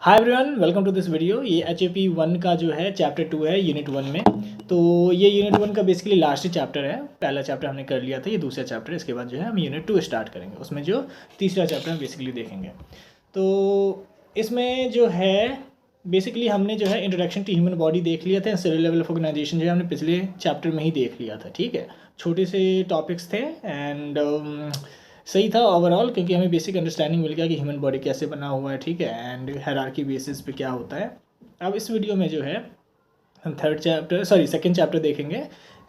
Hi everyone, welcome to this video. ये HAP 1 का जो है चैप्टर 2 है यूनिट 1 में। तो ये यूनिट 1 का बेसिकली लास्ट चैप्टर है। पहला चैप्टर हमने कर लिया था, ये दूसरा चैप्टर है। इसके बाद जो है हम यूनिट 2 स्टार्ट करेंगे, उसमें जो तीसरा चैप्टर हम बेसिकली देखेंगे। तो इसमें जो है बेसिकली हमने जो है इंट्रोडक्शन टू ह्यूमन बॉडी देख लिया था। सेलुलर लेवल ऑफ ऑर्गेनाइजेशन जो है हमने पिछले चैप्टर में ही देख लिया था, ठीक है। छोटे से टॉपिक्स थे एंड सही था ओवरऑल, क्योंकि हमें बेसिक अंडरस्टैंडिंग मिल गया कि ह्यूमन बॉडी कैसे बना हुआ है, ठीक है, एंड हायरार्की बेसिस पे क्या होता है। अब इस वीडियो में जो है हम सेकंड चैप्टर देखेंगे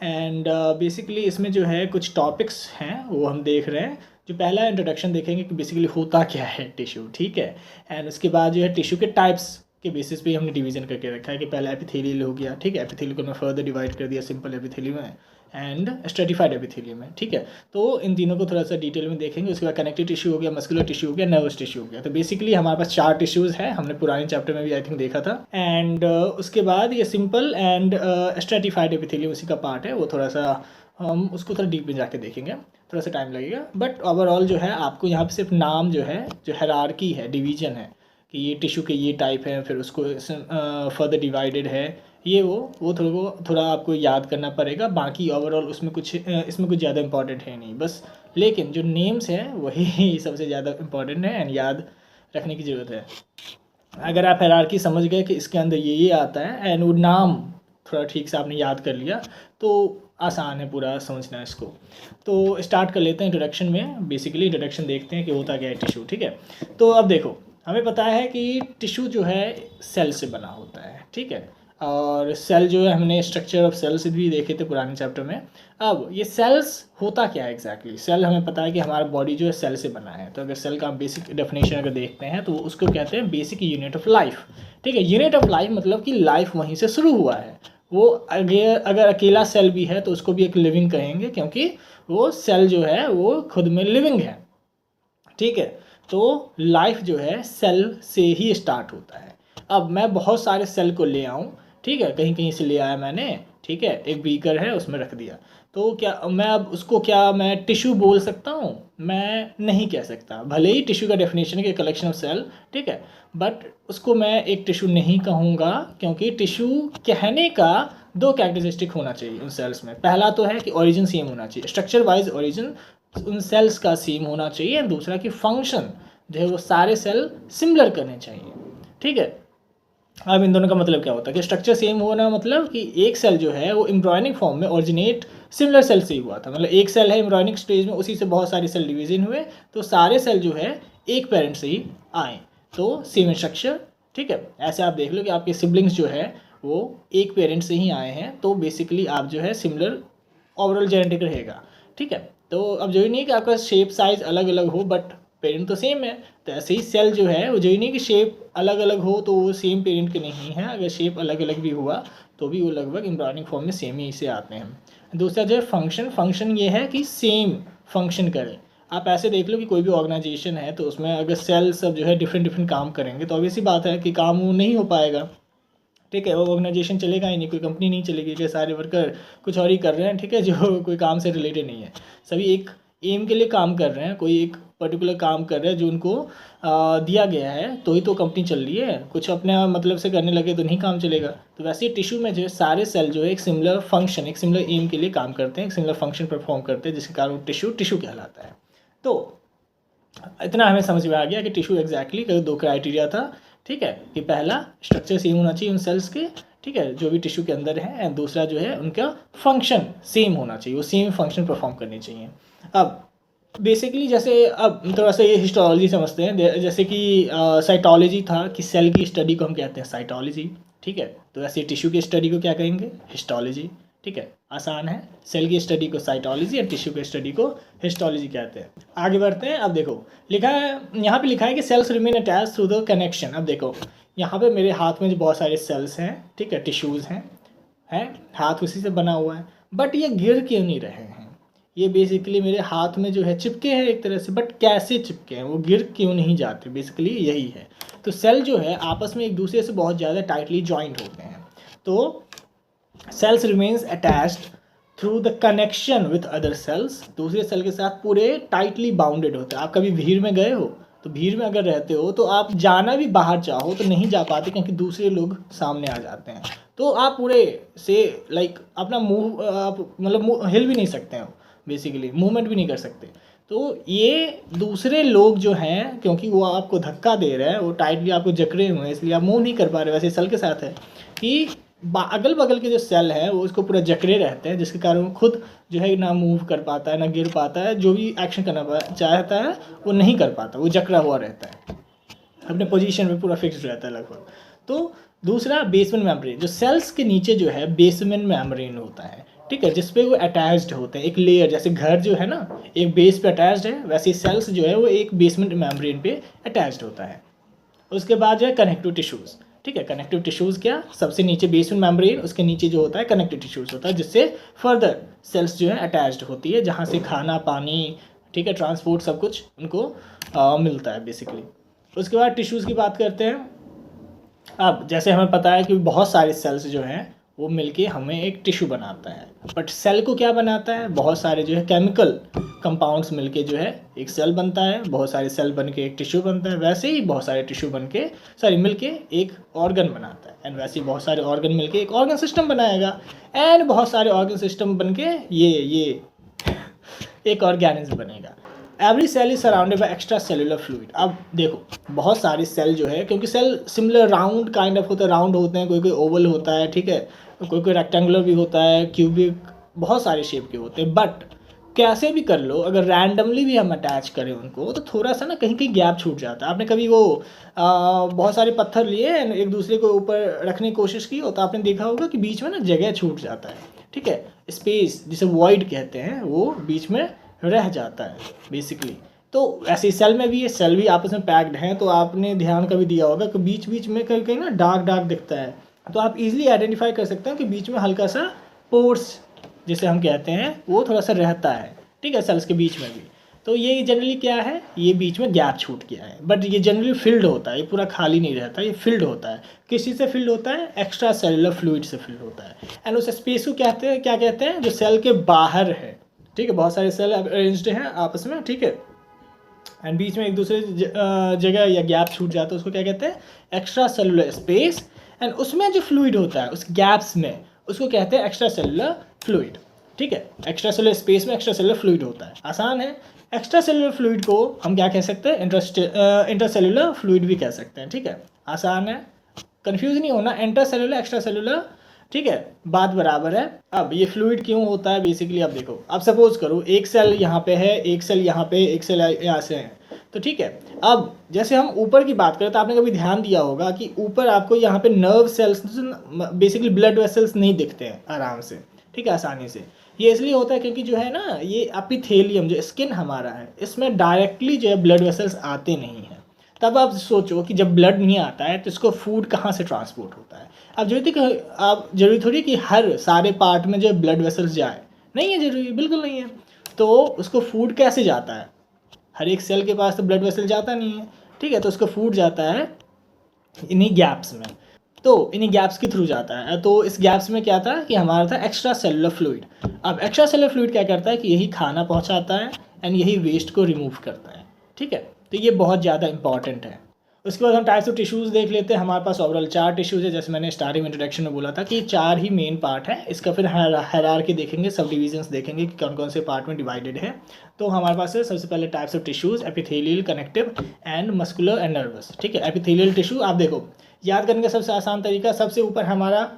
एंड बेसिकली इसमें जो है कुछ टॉपिक्स हैं वो हम देख रहे हैं। जो पहला इंट्रोडक्शन देखेंगे कि बेसिकली होता क्या है टिश्यू, ठीक है, एंड उसके बाद जो है टिश्यू के टाइप्स के बेसिस पे हमने डिवीजन करके रखा है कि पहला एपिथेलियल हो गया, ठीक है। एपिथेलियल को मैं फर्दर डिवाइड कर दिया सिंपल एपिथेलियम में एंड स्ट्रेटिफाइड एपिथेलियम में, ठीक है। तो इन तीनों को थोड़ा सा डिटेल में देखेंगे। उसके बाद कनेक्टिव टिश्यू हो गया, मस्कुलर टिश्यू हो गया, नर्वस टिश्यू हो गया। तो बेसिकली हमारे पास 4 टिश्यूज़ हैं, हमने पुराने चैप्टर में भी आई थिंक देखा था। एंड उसके बाद ये सिंपल एंड स्ट्रेटिफाइड एपिथेलियम उसी का पार्ट है। वो थोड़ा सा हम उसको थोड़ा डीप में जाके देखेंगे, थोड़ा सा टाइम लगेगा। बट ओवरऑल जो है आपको यहाँ पे सिर्फ नाम जो है, जो हायरार्की है, डिवीजन है कि ये टिश्यू के ये टाइप है, फिर उसको फर्दर डिवाइडेड है, ये वो थोड़ा आपको याद करना पड़ेगा। बाकी ओवरऑल उसमें कुछ इसमें कुछ ज़्यादा इंपॉर्टेंट है नहीं बस, लेकिन जो नेम्स हैं वही सबसे ज़्यादा इंपॉर्टेंट है एंड याद रखने की ज़रूरत है। अगर आप हायरार्की समझ गए कि इसके अंदर ये आता है एंड वो नाम थोड़ा ठीक से आपने याद कर लिया तो आसान है पूरा समझना इसको। तो स्टार्ट कर लेते हैं इंट्रोडक्शन में। बेसिकली इंट्रोडक्शन देखते हैं कि होता क्या है टिश्यू, ठीक है। तो अब देखो, हमें पता है कि टिश्यू जो है सेल से बना होता है, ठीक है। और सेल जो है हमने स्ट्रक्चर ऑफ सेल्स भी देखे थे पुराने चैप्टर में। अब ये सेल्स होता क्या है एग्जैक्टली। सेल हमें पता है कि हमारा बॉडी जो है सेल से बना है। तो अगर सेल का बेसिक डेफिनेशन अगर देखते हैं तो उसको कहते हैं बेसिक यूनिट ऑफ लाइफ, ठीक है। यूनिट ऑफ लाइफ मतलब कि लाइफ वहीं से शुरू हुआ है। वो अगर अकेला सेल भी है तो उसको भी एक लिविंग कहेंगे, क्योंकि वो सेल जो है वो खुद में लिविंग है, ठीक है। तो लाइफ जो है सेल से ही स्टार्ट होता है। अब मैं बहुत सारे सेल को ले आऊँ, ठीक है, कहीं कहीं से ले आया मैंने, ठीक है, एक बीकर है उसमें रख दिया, तो क्या मैं अब उसको क्या मैं टिश्यू बोल सकता हूँ? मैं नहीं कह सकता। भले ही टिश्यू का डेफिनेशन है कि कलेक्शन ऑफ सेल, ठीक है, बट उसको मैं एक टिश्यू नहीं कहूँगा, क्योंकि टिश्यू कहने का 2 कैरेक्टरिस्टिक होना चाहिए उन सेल्स में। पहला तो है कि ओरिजिन सेम होना चाहिए, स्ट्रक्चर वाइज ओरिजिन उन सेल्स का सेम होना चाहिए। दूसरा कि फंक्शन जो है वो सारे सेल सिमिलर करने चाहिए, ठीक है। अब इन दोनों का मतलब क्या होता है कि स्ट्रक्चर सेम होना मतलब कि एक सेल जो है वो एम्ब्रॉयनिक फॉर्म में ओरिजिनेट सिमिलर सेल से ही हुआ था। मतलब एक सेल है एम्ब्रॉयनिक स्टेज में, उसी से बहुत सारे सेल डिवीजन हुए, तो सारे सेल जो है एक पेरेंट से ही आए, तो सेम स्ट्रक्चर, ठीक है। ऐसे आप देख लो कि आपके सिबलिंग्स जो है वो एक पेरेंट से ही आए हैं, तो बेसिकली आप जो है सिमिलर ओवरऑल जेनेटिक रहेगा, ठीक है। तो अब जो ही नहीं कि आपका शेप साइज अलग अलग हो बट पेरेंट तो सेम है। तो ऐसे ही सेल जो है वो जो ही नहीं कि शेप अलग अलग हो तो वो सेम पेरेंट के नहीं है। अगर शेप अलग अलग भी हुआ तो भी वो लगभग एम्ब्रॉयनिक फॉर्म में सेम ही से आते हैं। दूसरा जो है फंक्शन ये है कि सेम फंक्शन करें। आप ऐसे देख लो कि कोई भी ऑर्गेनाइजेशन है तो उसमें अगर सेल सब जो है डिफरेंट काम करेंगे तो ऑब्वियसली बात है कि काम वो नहीं हो पाएगा, ठीक है। वो ऑर्गेनाइजेशन चलेगा ही नहीं, कोई कंपनी नहीं चलेगी कि सारे वर्कर कुछ और ही कर रहे हैं, ठीक है, जो कोई काम से रिलेटेड नहीं है। सभी एक एम के लिए काम कर रहे हैं, कोई एक पर्टिकुलर काम कर रहे हैं जो उनको दिया गया है, तो ही तो कंपनी चल रही है। कुछ अपने मतलब से करने लगे तो नहीं काम चलेगा। तो वैसे ही टिश्यू में जो है सारे सेल जो है एक सिमिलर फंक्शन, एक सिमिलर एम के लिए काम करते हैं, एक सिमिलर फंक्शन परफॉर्म करते हैं, जिसके कारण टिश्यू कहलाता है। तो इतना हमें समझ में आ गया कि टिश्यू एग्जैक्टली 2 क्राइटेरिया था, ठीक है, कि पहला स्ट्रक्चर सेम होना चाहिए उन सेल्स के, ठीक है, जो भी टिश्यू के अंदर है, एंड दूसरा जो है उनका फंक्शन सेम होना चाहिए, वो सेम फंक्शन परफॉर्म करनी चाहिए। अब बेसिकली जैसे अब थोड़ा सा ये हिस्टोलॉजी समझते हैं। जैसे कि साइटोलॉजी था कि सेल की स्टडी को हम कहते हैं साइटोलॉजी, ठीक है। तो ऐसे टिश्यू की स्टडी को क्या कहेंगे? हिस्टोलॉजी, ठीक है, आसान है। सेल की स्टडी को साइटोलॉजी और टिश्यू की स्टडी को हिस्टोलॉजी कहते हैं। आगे बढ़ते हैं। अब देखो लिखा है, यहाँ पे लिखा है कि cells remain attach through the connection. अब देखो यहाँ पे मेरे हाथ में जो बहुत सारे सेल्स हैं, ठीक है, टिश्यूज़ हैं, हाथ उसी से बना हुआ है, बट ये गिर क्यों नहीं रहे हैं? ये बेसिकली मेरे हाथ में जो है चिपके हैं एक तरह से, बट कैसे चिपके हैं, वो गिर क्यों नहीं जाते? बेसिकली यही है। तो सेल जो है आपस में एक दूसरे से बहुत ज़्यादा टाइटली जॉइंट होते हैं। तो cells remains attached through the connection with other cells, दूसरे सेल के साथ पूरे टाइटली बाउंडेड होते हैं। आप कभी भीड़ में गए हो तो भीड़ में अगर रहते हो तो आप जाना भी बाहर चाहो तो नहीं जा पाते, क्योंकि दूसरे लोग सामने आ जाते हैं। तो आप पूरे से लाइक अपना मूव आप मतलब हिल भी नहीं सकते हो, बेसिकली मूवमेंट भी नहीं कर सकते। तो ये दूसरे लोग जो हैं, क्योंकि वो आपको धक्का दे रहे हैं, वो टाइटली आपको जकड़े हुए हैं, इसलिए आप मूव नहीं कर पा रहे। वैसे सेल के साथ है कि अगल बगल के जो सेल हैं वो उसको पूरा जकड़े रहते हैं, जिसके कारण वो खुद जो है ना मूव कर पाता है, ना गिर पाता है, जो भी एक्शन करना चाहता है वो नहीं कर पाता, वो जकड़ा हुआ रहता है, अपने पोजीशन में पूरा फिक्स रहता है लगभग। तो दूसरा बेसमेंट मेम्ब्रेन, जो सेल्स के नीचे जो है बेसमेंट मेम्ब्रेन होता है, ठीक है, जिसपे वो अटैच्ड होते हैं, एक लेयर, जैसे घर जो है ना एक बेस पे अटैच्ड है, वैसे सेल्स जो है वो एक बेसमेंट मेम्ब्रेन पे अटैच्ड होता है। उसके बाद जो है कनेक्टिव टिश्यूज़, ठीक है, कनेक्टिव टिश्यूज़ क्या, सबसे नीचे बेसमेंट मेम्ब्रेन, उसके नीचे जो होता है कनेक्टिव टिश्यूज़ होता है, जिससे फर्दर सेल्स जो है अटैच्ड होती है, जहाँ से खाना पानी, ठीक है, ट्रांसपोर्ट सब कुछ उनको मिलता है बेसिकली। उसके बाद टिश्यूज़ की बात करते हैं। अब जैसे हमें पता है कि बहुत सारे सेल्स जो हैं वो मिलके हमें एक टिश्यू बनाता है, बट सेल को क्या बनाता है, बहुत सारे जो है केमिकल कंपाउंड्स मिलके जो है एक सेल बनता है, बहुत सारे सेल बन के एक टिश्यू बनता है, वैसे ही बहुत सारे टिश्यू बन के मिलके एक ऑर्गन बनाता है, एंड वैसे ही बहुत सारे ऑर्गन मिलके एक ऑर्गन सिस्टम बनाएगा, एंड बहुत सारे ऑर्गन सिस्टम बन के ये एक ऑर्गेनिज्म बनेगा। Every cell is surrounded by extra cellular fluid. अब देखो बहुत सारे सेल जो है, क्योंकि cell similar round kind of होते हैं, राउंड होते हैं, कोई कोई ओवल होता है, ठीक है, कोई कोई रेक्टेंगुलर भी होता है, क्यूबिक, बहुत सारे शेप के होते हैं। बट कैसे भी कर लो, अगर रैंडमली भी हम अटैच करें उनको तो थोड़ा सा ना कहीं कहीं गैप छूट जाता है। आपने कभी वो बहुत सारे पत्थर लिए एक दूसरे को ऊपर रखने की कोशिश की हो तो आपने देखा होगा कि बीच में ना जगह छूट जाता है, ठीक है, स्पेस जिसे वॉइड कहते हैं, वो बीच में रह जाता है बेसिकली। तो ऐसे सेल में भी ये सेल भी आपस में पैक्ड हैं, तो आपने ध्यान कभी दिया होगा कि बीच बीच में कहीं कहीं ना डार्क डार्क दिखता है, तो आप इजीली आइडेंटिफाई कर सकते हैं कि बीच में हल्का सा पोर्स जिसे हम कहते हैं वो थोड़ा सा रहता है, ठीक है, सेल्स के बीच में भी। तो ये जनरली क्या है, ये बीच में गैप छूट गया है, बट ये जनरली फिल्ड होता है, ये पूरा खाली नहीं रहता, ये फिल्ड होता है। किस चीज़ से फिल्ड होता है, एक्स्ट्रा सेलुलर फ्लूइड से फिल्ड होता है। एंड उस स्पेस को कहते हैं, क्या कहते हैं, जो सेल के बाहर है, ठीक है, बहुत सारे सेल अरेंज्ड हैं आपस में, ठीक है, एंड बीच में एक दूसरे जगह या गैप छूट जाता है, उसको क्या कहते हैं, एक्स्ट्रा सेलुलर स्पेस। एंड उसमें जो फ्लूइड होता है उस गैप्स में, उसको कहते हैं एक्स्ट्रा सेलुलर फ्लूइड, ठीक है, एक्स्ट्रा सेलुलर स्पेस में एक्स्ट्रा सेलुलर फ्लूइड होता है। आसान है, एक्स्ट्रा सेलुलर फ्लूइड को हम क्या कह सकते हैं, इंटरसेलुलर फ्लूइड भी कह सकते हैं, ठीक है, आसान है, कंफ्यूज नहीं होना, इंटरसेलुलर एक्स्ट्रा सेलुलर, ठीक है, बात बराबर है। अब ये फ्लूइड क्यों होता है बेसिकली, अब देखो, अब सपोज करो एक सेल यहाँ पे है, एक सेल यहाँ पे, एक सेल यहाँ से है, तो ठीक है। अब जैसे हम ऊपर की बात करें तो आपने कभी ध्यान दिया होगा कि ऊपर आपको यहाँ पे nerve cells, basically blood vessels नहीं दिखते हैं आराम से, ठीक है, आसानी से। ये इसलिए होता है क्योंकि जो है ना ये एपिथेलियम जो स्किन हमारा है, इसमें डायरेक्टली जो है ब्लड वेसल्स आते नहीं हैं। तब आप सोचो कि जब ब्लड नहीं आता है तो इसको फूड कहाँ से ट्रांसपोर्ट होता है। अब जरूरी थोड़ी कि हर सारे पार्ट में जो ब्लड वेसल्स जाए, नहीं है जरूरी, बिल्कुल नहीं है। तो उसको फूड कैसे जाता है, हर एक सेल के पास तो ब्लड वेसल जाता नहीं है, ठीक है, तो उसको फूड जाता है इन्हीं गैप्स में, तो इन्हीं गैप्स के थ्रू जाता है। तो इस गैप्स में क्या था कि हमारा था एक्स्ट्रा सेलुलर फ्लूइड। अब एक्स्ट्रा सेलुलर फ्लूइड क्या करता है कि यही खाना पहुंचाता है एंड यही वेस्ट को रिमूव करता है, ठीक है, तो ये बहुत ज़्यादा इंपॉर्टेंट है। उसके बाद हम टाइप्स ऑफ टिश्यूज़ देख लेते हैं। हमारे पास ओवरऑल 4 टिश्यूज़ है, जैसे मैंने स्टार्टिंग इंट्रोडक्शन में बोला था कि 4 ही मेन पार्ट है। इसका फिर हायरार्की देखेंगे, सब डिविजन्स देखेंगे कि कौन कौन से पार्ट में डिवाइडेड है। तो हमारे पास है सबसे पहले types of tissues, epithelial, connective and muscular and nervous, ठीक है। एपिथेलियल टिश्यू आप देखो, याद करने का सबसे आसान तरीका, सबसे ऊपर हमारा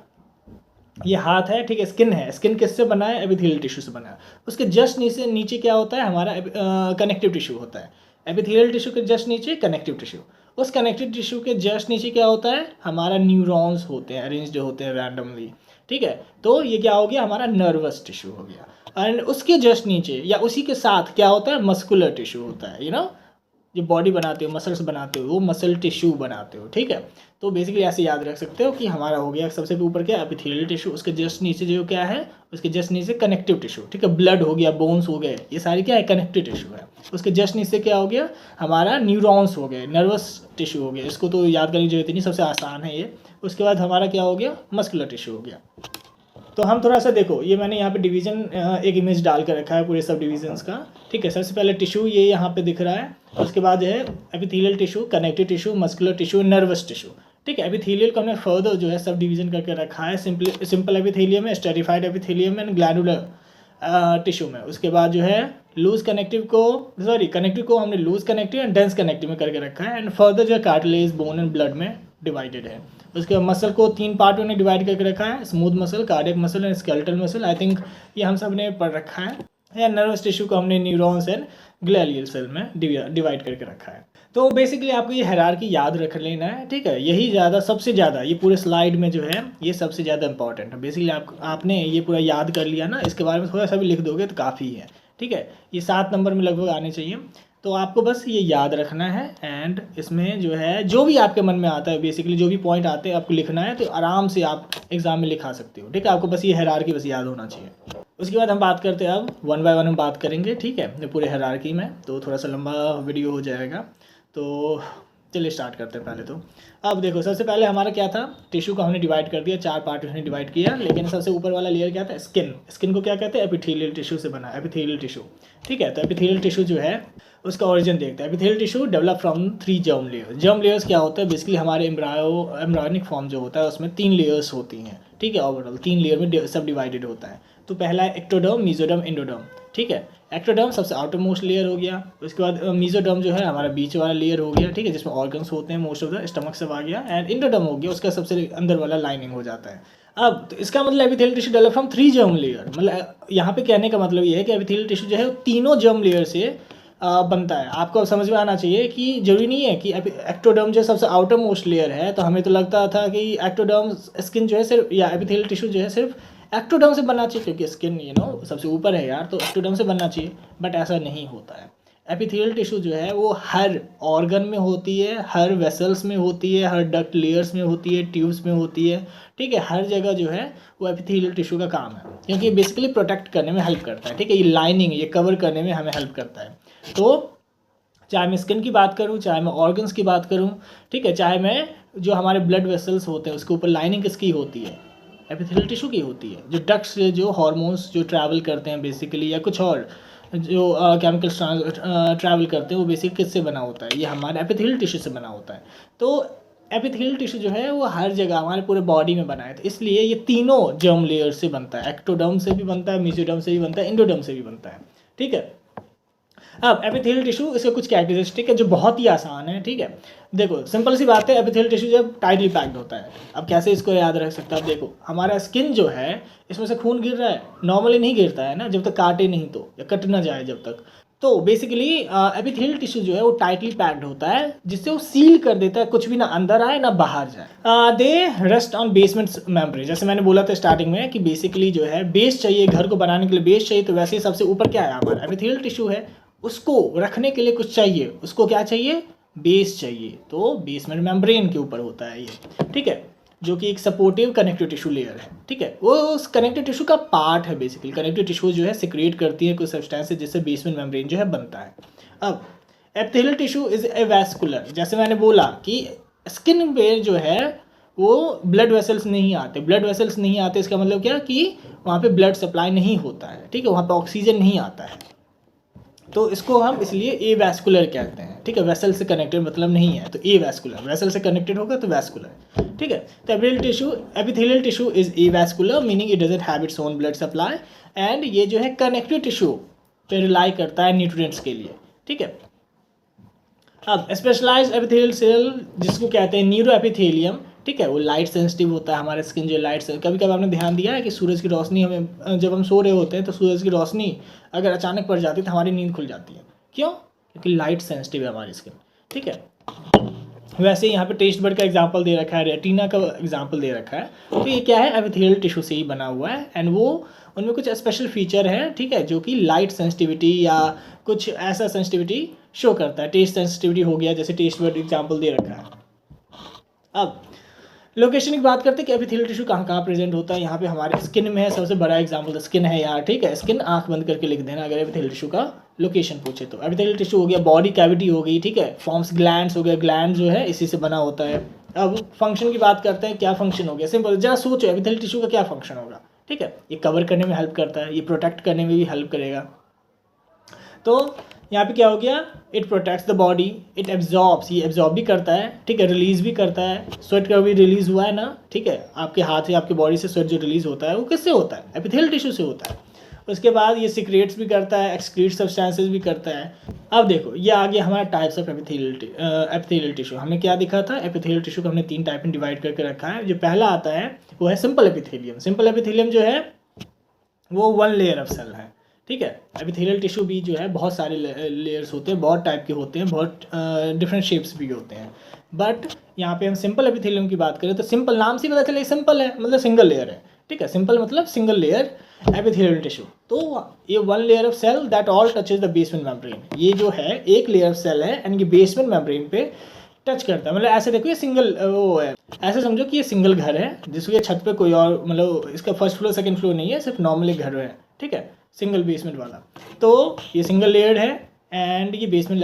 ये हाथ है, ठीक है, स्किन है, स्किन किससे बना है, एपिथेलियल टिश्यू से बना है। उसके जस्ट नीचे क्या होता है, हमारा कनेक्टिव टिश्यू होता है। एपिथेलियल टिश्यू के जस्ट नीचे कनेक्टिव टिश्यू, उस कनेक्टिव टिश्यू के जस्ट नीचे क्या होता है, हमारा न्यूरॉन्स होते हैं, अरेंज्ड होते हैं रैंडमली, ठीक है। तो ये क्या हो गया, हमारा नर्वस टिश्यू हो गया। एंड उसके जस्ट नीचे या उसी के साथ क्या होता है, मस्कुलर टिश्यू होता है, जो बॉडी बनाते हो, मसल्स बनाते हो, वो मसल टिश्यू बनाते हो, ठीक है। तो बेसिकली ऐसे याद रख सकते हो कि हमारा हो गया सबसे ऊपर क्या, एपिथेलियल टिश्यू, उसके जस्ट नीचे जो क्या है, उसके जस्ट नीचे कनेक्टिव टिश्यू, ठीक है, ब्लड हो गया, बोन्स हो गए, ये सारी क्या है, कनेक्टिव टिश्यू है। उसके जस्ट नीचे क्या हो गया, हमारा न्यूरॉन्स हो गए, नर्वस टिश्यू हो गया, इसको तो याद करने की जरूरत नहीं, सबसे आसान है ये। उसके बाद हमारा क्या हो गया, मस्कुलर टिश्यू हो गया। तो हम थोड़ा सा देखो, ये मैंने यहाँ पे डिवीजन एक इमेज डाल कर रखा है पूरे सब डिविजन्स का, ठीक है। सबसे पहले टिश्यू ये यहाँ पे दिख रहा है, उसके बाद है epithelial tissue, connective tissue, muscular tissue, nervous tissue, ठीक है। एपिथेलियल को हमने फर्दर जो है सब डिवीजन करके रखा है, सिंपल एपिथेलियम है, stratified epithelium and glandular tissue में। उसके बाद जो है लूज कनेक्टिव को हमने loose connective and dense connective में करके रखा है, एंड फर्दर जो है कार्टिलेज, बोन एंड ब्लड में डिवाइडेड है। उसके बाद मसल को 3 पार्ट में डिवाइड करके रखा है, smooth muscle, cardiac muscle and skeletal muscle. I think ये हम सब ने पढ़ रखा है। या नर्वस टिश्यू को हमने न्यूरॉन्स एंड ग्लैलियल सेल में डिवाइड करके रखा है। तो बेसिकली आपको ये हायरार्की याद रख लेना है, ठीक है। यही सबसे ज़्यादा ये पूरे स्लाइड में जो है ये सबसे ज़्यादा इंपॉर्टेंट है। बेसिकली आपने ये पूरा याद कर लिया ना, इसके बारे में थोड़ा सा भी लिख दोगे तो काफ़ी है, ठीक है। ये 7 नंबर में लगभग आने चाहिए, तो आपको बस ये याद रखना है। एंड इसमें जो है जो भी आपके मन में आता है, बेसिकली जो भी पॉइंट आते हैं आपको लिखना है, तो आराम से आप एग्जाम में लिखा सकते हो, ठीक है। आपको बस ये हायरार्की बस याद होना चाहिए। उसके बाद हम बात करते हैं, अब 1 बाय 1 हम बात करेंगे, ठीक है, पूरे हायरार्की में। तो थोड़ा सा लंबा वीडियो हो जाएगा, तो चलिए स्टार्ट करते हैं पहले। तो अब देखो, सबसे पहले हमारा क्या था, टिश्यू को हमने डिवाइड कर दिया, 4 पार्ट में डिवाइड किया, लेकिन सबसे ऊपर वाला लेयर क्या था, स्किन को क्या कहते हैं, एपिथेलियल टिश्यू से बना, एपिथेलियल टिश्यू, ठीक है। तो एपिथेलियल टिश्यू जो है उसका ओरिजिन देखते हैं। Epithelial tissue develop from 3 germ layers. Germ layers क्या होता है, बेसिकली हमारे एम्ब्रायोनिक फॉर्म जो होता है उसमें 3 लेयर्स होती हैं, ठीक है। ओवरऑल 3 लेयर में सब डिवाइडेड होता है। तो पहला है एक्टोडर्म, मेसोडर्म, एंडोडर्म, ठीक है। एक्टोडर्म सबसे आउटर मोस्ट लेयर हो गया। उसके बाद मेसोडर्म जो है हमारा बीच वाला लेयर हो गया, ठीक है, जिसमें ऑर्गन्स होते हैं, मोस्ट ऑफ द स्टमक सब आ गया। एंड एंडोडर्म हो गया, उसका सबसे अंदर वाला लाइनिंग हो जाता है। अब तो इसका मतलब epithelial tissue develop from 3 germ layer, मतलब यहाँ पे कहने का मतलब ये है कि एपिथेलियल टिश्यू जो है तीनों जर्म लेयर से बनता है। आपको समझ में आना चाहिए कि जरूरी नहीं है कि एक्टोडर्म जो सबसे आउटर मोस्ट लेयर है, तो हमें तो लगता था कि एक्टोडर्म स्किन जो है सिर्फ, या एपिथेलियल टिश्यू जो है सिर्फ एक्टोडर्म से बनना चाहिए, क्योंकि स्किन सबसे ऊपर है यार, तो एक्टोडर्म से बनना चाहिए, बट ऐसा नहीं होता है। एपिथेलियल टिश्यू जो है वो हर ऑर्गन में होती है, हर वेसल्स में होती है, हर डक्ट लेयर्स में होती है, ट्यूब्स में होती है, ठीक है। हर जगह जो है वो एपिथेलियल टिश्यू का काम है, क्योंकि ये बेसिकली प्रोटेक्ट करने में हेल्प करता है, ठीक है। ये लाइनिंग, ये कवर करने में हमें हेल्प करता है। तो चाहे मैं स्किन की बात करूं, चाहे मैं ऑर्गन्स की बात करूं, ठीक है, चाहे मैं जो हमारे ब्लड वेसल्स होते हैं उसके ऊपर लाइनिंग किसकी होती है, एपिथेलियल टिश्यू की होती है। जो डक्ट्स से जो हार्मोन्स जो ट्रैवल करते हैं बेसिकली, या कुछ और जो केमिकल्स ट्रैवल करते हैं, वो बेसिकली किससे बना होता है, ये हमारे एपिथेलियल टिश्यू से बना होता है। तो एपिथेलियल टिश्यू जो है वो हर जगह हमारे पूरे बॉडी में बना है, तो इसलिए ये तीनों जर्म लेयर से बनता है। एक्टोडर्म से भी बनता है, मेसोडर्म से भी बनता है, एंडोडर्म से भी बनता है, ठीक है। अब एपिथेलियल टिश्यू, इसके कुछ कैरेक्टरिस्टिक है जो बहुत ही आसान है, ठीक है। देखो सिंपल सी बात है, एपिथेलियल टिश्यू जब टाइटली पैक्ड होता है, अब कैसे इसको याद रख सकते हैं। अब देखो हमारा स्किन जो है इसमें से खून गिर रहा है, नॉर्मली नहीं गिरता है ना, जब तक काटे नहीं तो, या कट ना जाए जब तक। तो बेसिकली एपिथेलियल टिश्यू जो है वो टाइटली पैक्ड होता है, जिससे वो सील कर देता है, कुछ भी ना अंदर आए ना बाहर जाए। दे रेस्ट ऑन बेसमेंट मेम्ब्रेन, जैसे मैंने बोला था स्टार्टिंग में कि बेसिकली जो है बेस चाहिए, घर को बनाने के लिए बेस चाहिए, तो वैसे ही सबसे ऊपर क्या है हमारा एपिथेलियल टिश्यू है, उसको रखने के लिए कुछ चाहिए, उसको क्या चाहिए, बेस चाहिए। तो बेसमेंट मेम्ब्रेन के ऊपर होता है ये, ठीक है, जो कि एक सपोर्टिव कनेक्टिव टिश्यू लेयर है, ठीक है। वो उस कनेक्टिव टिश्यू का पार्ट है। बेसिकली कनेक्टिव टिश्यू जो है सिक्रेट करती है कुछ सब्सटेंस जिससे बेसमेंट मेम्ब्रेन जो है बनता है। अब epithelial tissue is a vascular, जैसे मैंने बोला कि स्किन पे जो है वो ब्लड वेसल्स नहीं आते, ब्लड वेसल्स नहीं आते, इसका मतलब क्या कि वहाँ पे ब्लड सप्लाई नहीं होता है, ठीक है, वहाँ पे ऑक्सीजन नहीं आता है, तो इसको हम इसलिए ए वैस्कुलर कहते हैं, ठीक है। वेसल से कनेक्टेड मतलब नहीं है, तो ए वैस्कुलर, वेसल से कनेक्टेड होगा तो वैस्कुलर, ठीक है। तो epithelial tissue is a vascular, meaning it doesn't have its own blood supply, and ये जो है कनेक्टिव टिश्यू पे रिलाई करता है न्यूट्रिएंट्स के लिए, ठीक है। अब स्पेशलाइज्ड एपिथेलियल सेल जिसको कहते हैं न्यूरो एपिथेलियम, ठीक है, वो लाइट सेंसिटिव होता है। हमारा स्किन जो लाइट से, कभी कभी आपने ध्यान दिया है कि सूरज की रोशनी हमें, जब हम सो रहे होते हैं तो सूरज की रोशनी अगर अचानक पड़ जाती है तो हमारी नींद खुल जाती है, क्यों, क्योंकि लाइट सेंसिटिव है हमारी स्किन, ठीक है। वैसे यहाँ पे टेस्ट बड का एग्जांपल दे रखा है, रेटिना का एग्जांपल दे रखा है, तो ये क्या है, एपिथेलियल टिश्यू से ही बना हुआ है, एंड वो उनमें कुछ स्पेशल फीचर है, ठीक है, जो कि लाइट सेंसिटिविटी या कुछ ऐसा सेंसिटिविटी शो करता है। टेस्ट सेंसिटिविटी हो गया, जैसे टेस्ट बड एग्जाम्पल दे रखा है। अब लोकेशन की बात करते हैं कि एपिथेलियल टिश्यू कहाँ कहाँ प्रेजेंट होता है। यहाँ पे हमारे स्किन में है, सबसे बड़ा एग्जांपल स्किन है यार, ठीक है। स्किन आंख बंद करके लिख देना अगर एपिथेलियल टिश्यू का लोकेशन पूछे तो। एपिथेलियल टिश्यू हो गया, बॉडी कैविटी हो गई, ठीक है, फॉर्म्स ग्लैंड्स हो गया, ग्लैंड जो है इसी से बना होता है। अब फंक्शन की बात करते हैं, क्या फंक्शन हो गया, सिंपल, जरा सोचो एपिथेलियल टिश्यू का क्या फंक्शन होगा, ठीक है। ये कवर करने में हेल्प करता है, ये प्रोटेक्ट करने में भी हेल्प करेगा। तो यहाँ पे क्या हो गया, it protects the body, it absorbs, ये एब्जॉर्ब भी करता है, ठीक है, रिलीज भी करता है। स्वेट का भी रिलीज हुआ है ना, ठीक है, आपके हाथ से आपके बॉडी से स्वेट जो रिलीज होता है वो किससे होता है, एपिथेलियल टिश्यू से होता है। उसके बाद ये सिक्रेट्स भी करता है, एक्सक्रीट सब्सटेंसेस भी करता है। अब देखो ये आ गया हमारा टाइप्स ऑफ एपिथेलियल टिश्यू। हमें क्या दिखा था, एपिथेलियल टिश्यू को हमने 3 टाइप में डिवाइड करके रखा है। जो पहला आता है वो है सिंपल एपिथेलियम। सिंपल एपिथेलियम जो है वो 1 लेयर ऑफ सेल है, ठीक है। एपिथेलियल टिश्यू भी जो है बहुत सारे लेयर्स होते हैं, बहुत टाइप के होते हैं, बहुत डिफरेंट शेप्स भी होते हैं। बट यहाँ पे हम सिंपल एपिथेलियम की बात करें तो सिंपल नाम से पता चले सिंपल है, मतलब सिंगल लेयर है, ठीक है। सिंपल मतलब सिंगल लेयर एपिथेलियल टिश्यू। तो ये 1 layer of cell that all touches the basement membrane. ये जो है एक लेयर ऑफ सेल है एंड ये बेसमेंट मेम्ब्रेन पे टच करता है। मतलब ऐसे देखो ये सिंगल वो है, ऐसे समझो कि ये सिंगल घर है जिसके छत पे कोई और, मतलब इसका फर्स्ट फ्लोर सेकंड फ्लोर नहीं है, सिर्फ नॉर्मल एक घर है, ठीक है, सिंगल बेसमेंट वाला। तो ये सिंगल लेयर्ड है एंड ये बेसमेंट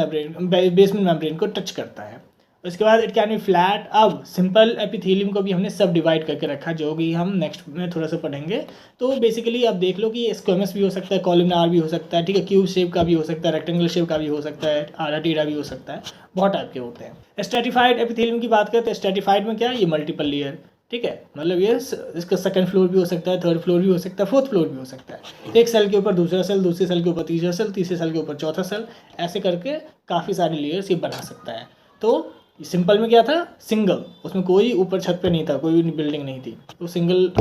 मेम्ब्रेन को टच करता है। उसके बाद इट कैन बी फ्लैट। अब सिंपल एपिथेलियम को भी हमने सब डिवाइड करके रखा, जो कि हम नेक्स्ट में थोड़ा सा पढ़ेंगे। तो बेसिकली अब देख लो कि स्क्वेमस भी हो सकता है, कॉलमनार भी हो सकता है, ठीक है, क्यूब शेप का भी हो सकता है, रेक्टेंगल शेप का भी हो सकता है, आधा टेढ़ा भी हो सकता है, बहुत टाइप के होते हैं। स्ट्रेटिफाइड एपिथेलियम की बात करते हैं। स्ट्रेटिफाइड में क्या है, ये मल्टीपल लेयर, ठीक है, मतलब ये इसका सेकंड फ्लोर भी हो सकता है, थर्ड फ्लोर भी हो सकता है, फोर्थ फ्लोर भी हो सकता है। एक सेल के ऊपर दूसरा सेल, दूसरे सेल के ऊपर तीसरा सेल, तीसरे सेल के ऊपर चौथा सेल, ऐसे करके काफ़ी सारे लेयर्स ये बना सकता है। तो सिंपल में क्या था, सिंगल, उसमें कोई ऊपर छत पे नहीं था, कोई बिल्डिंग नहीं थी, वो सिंगल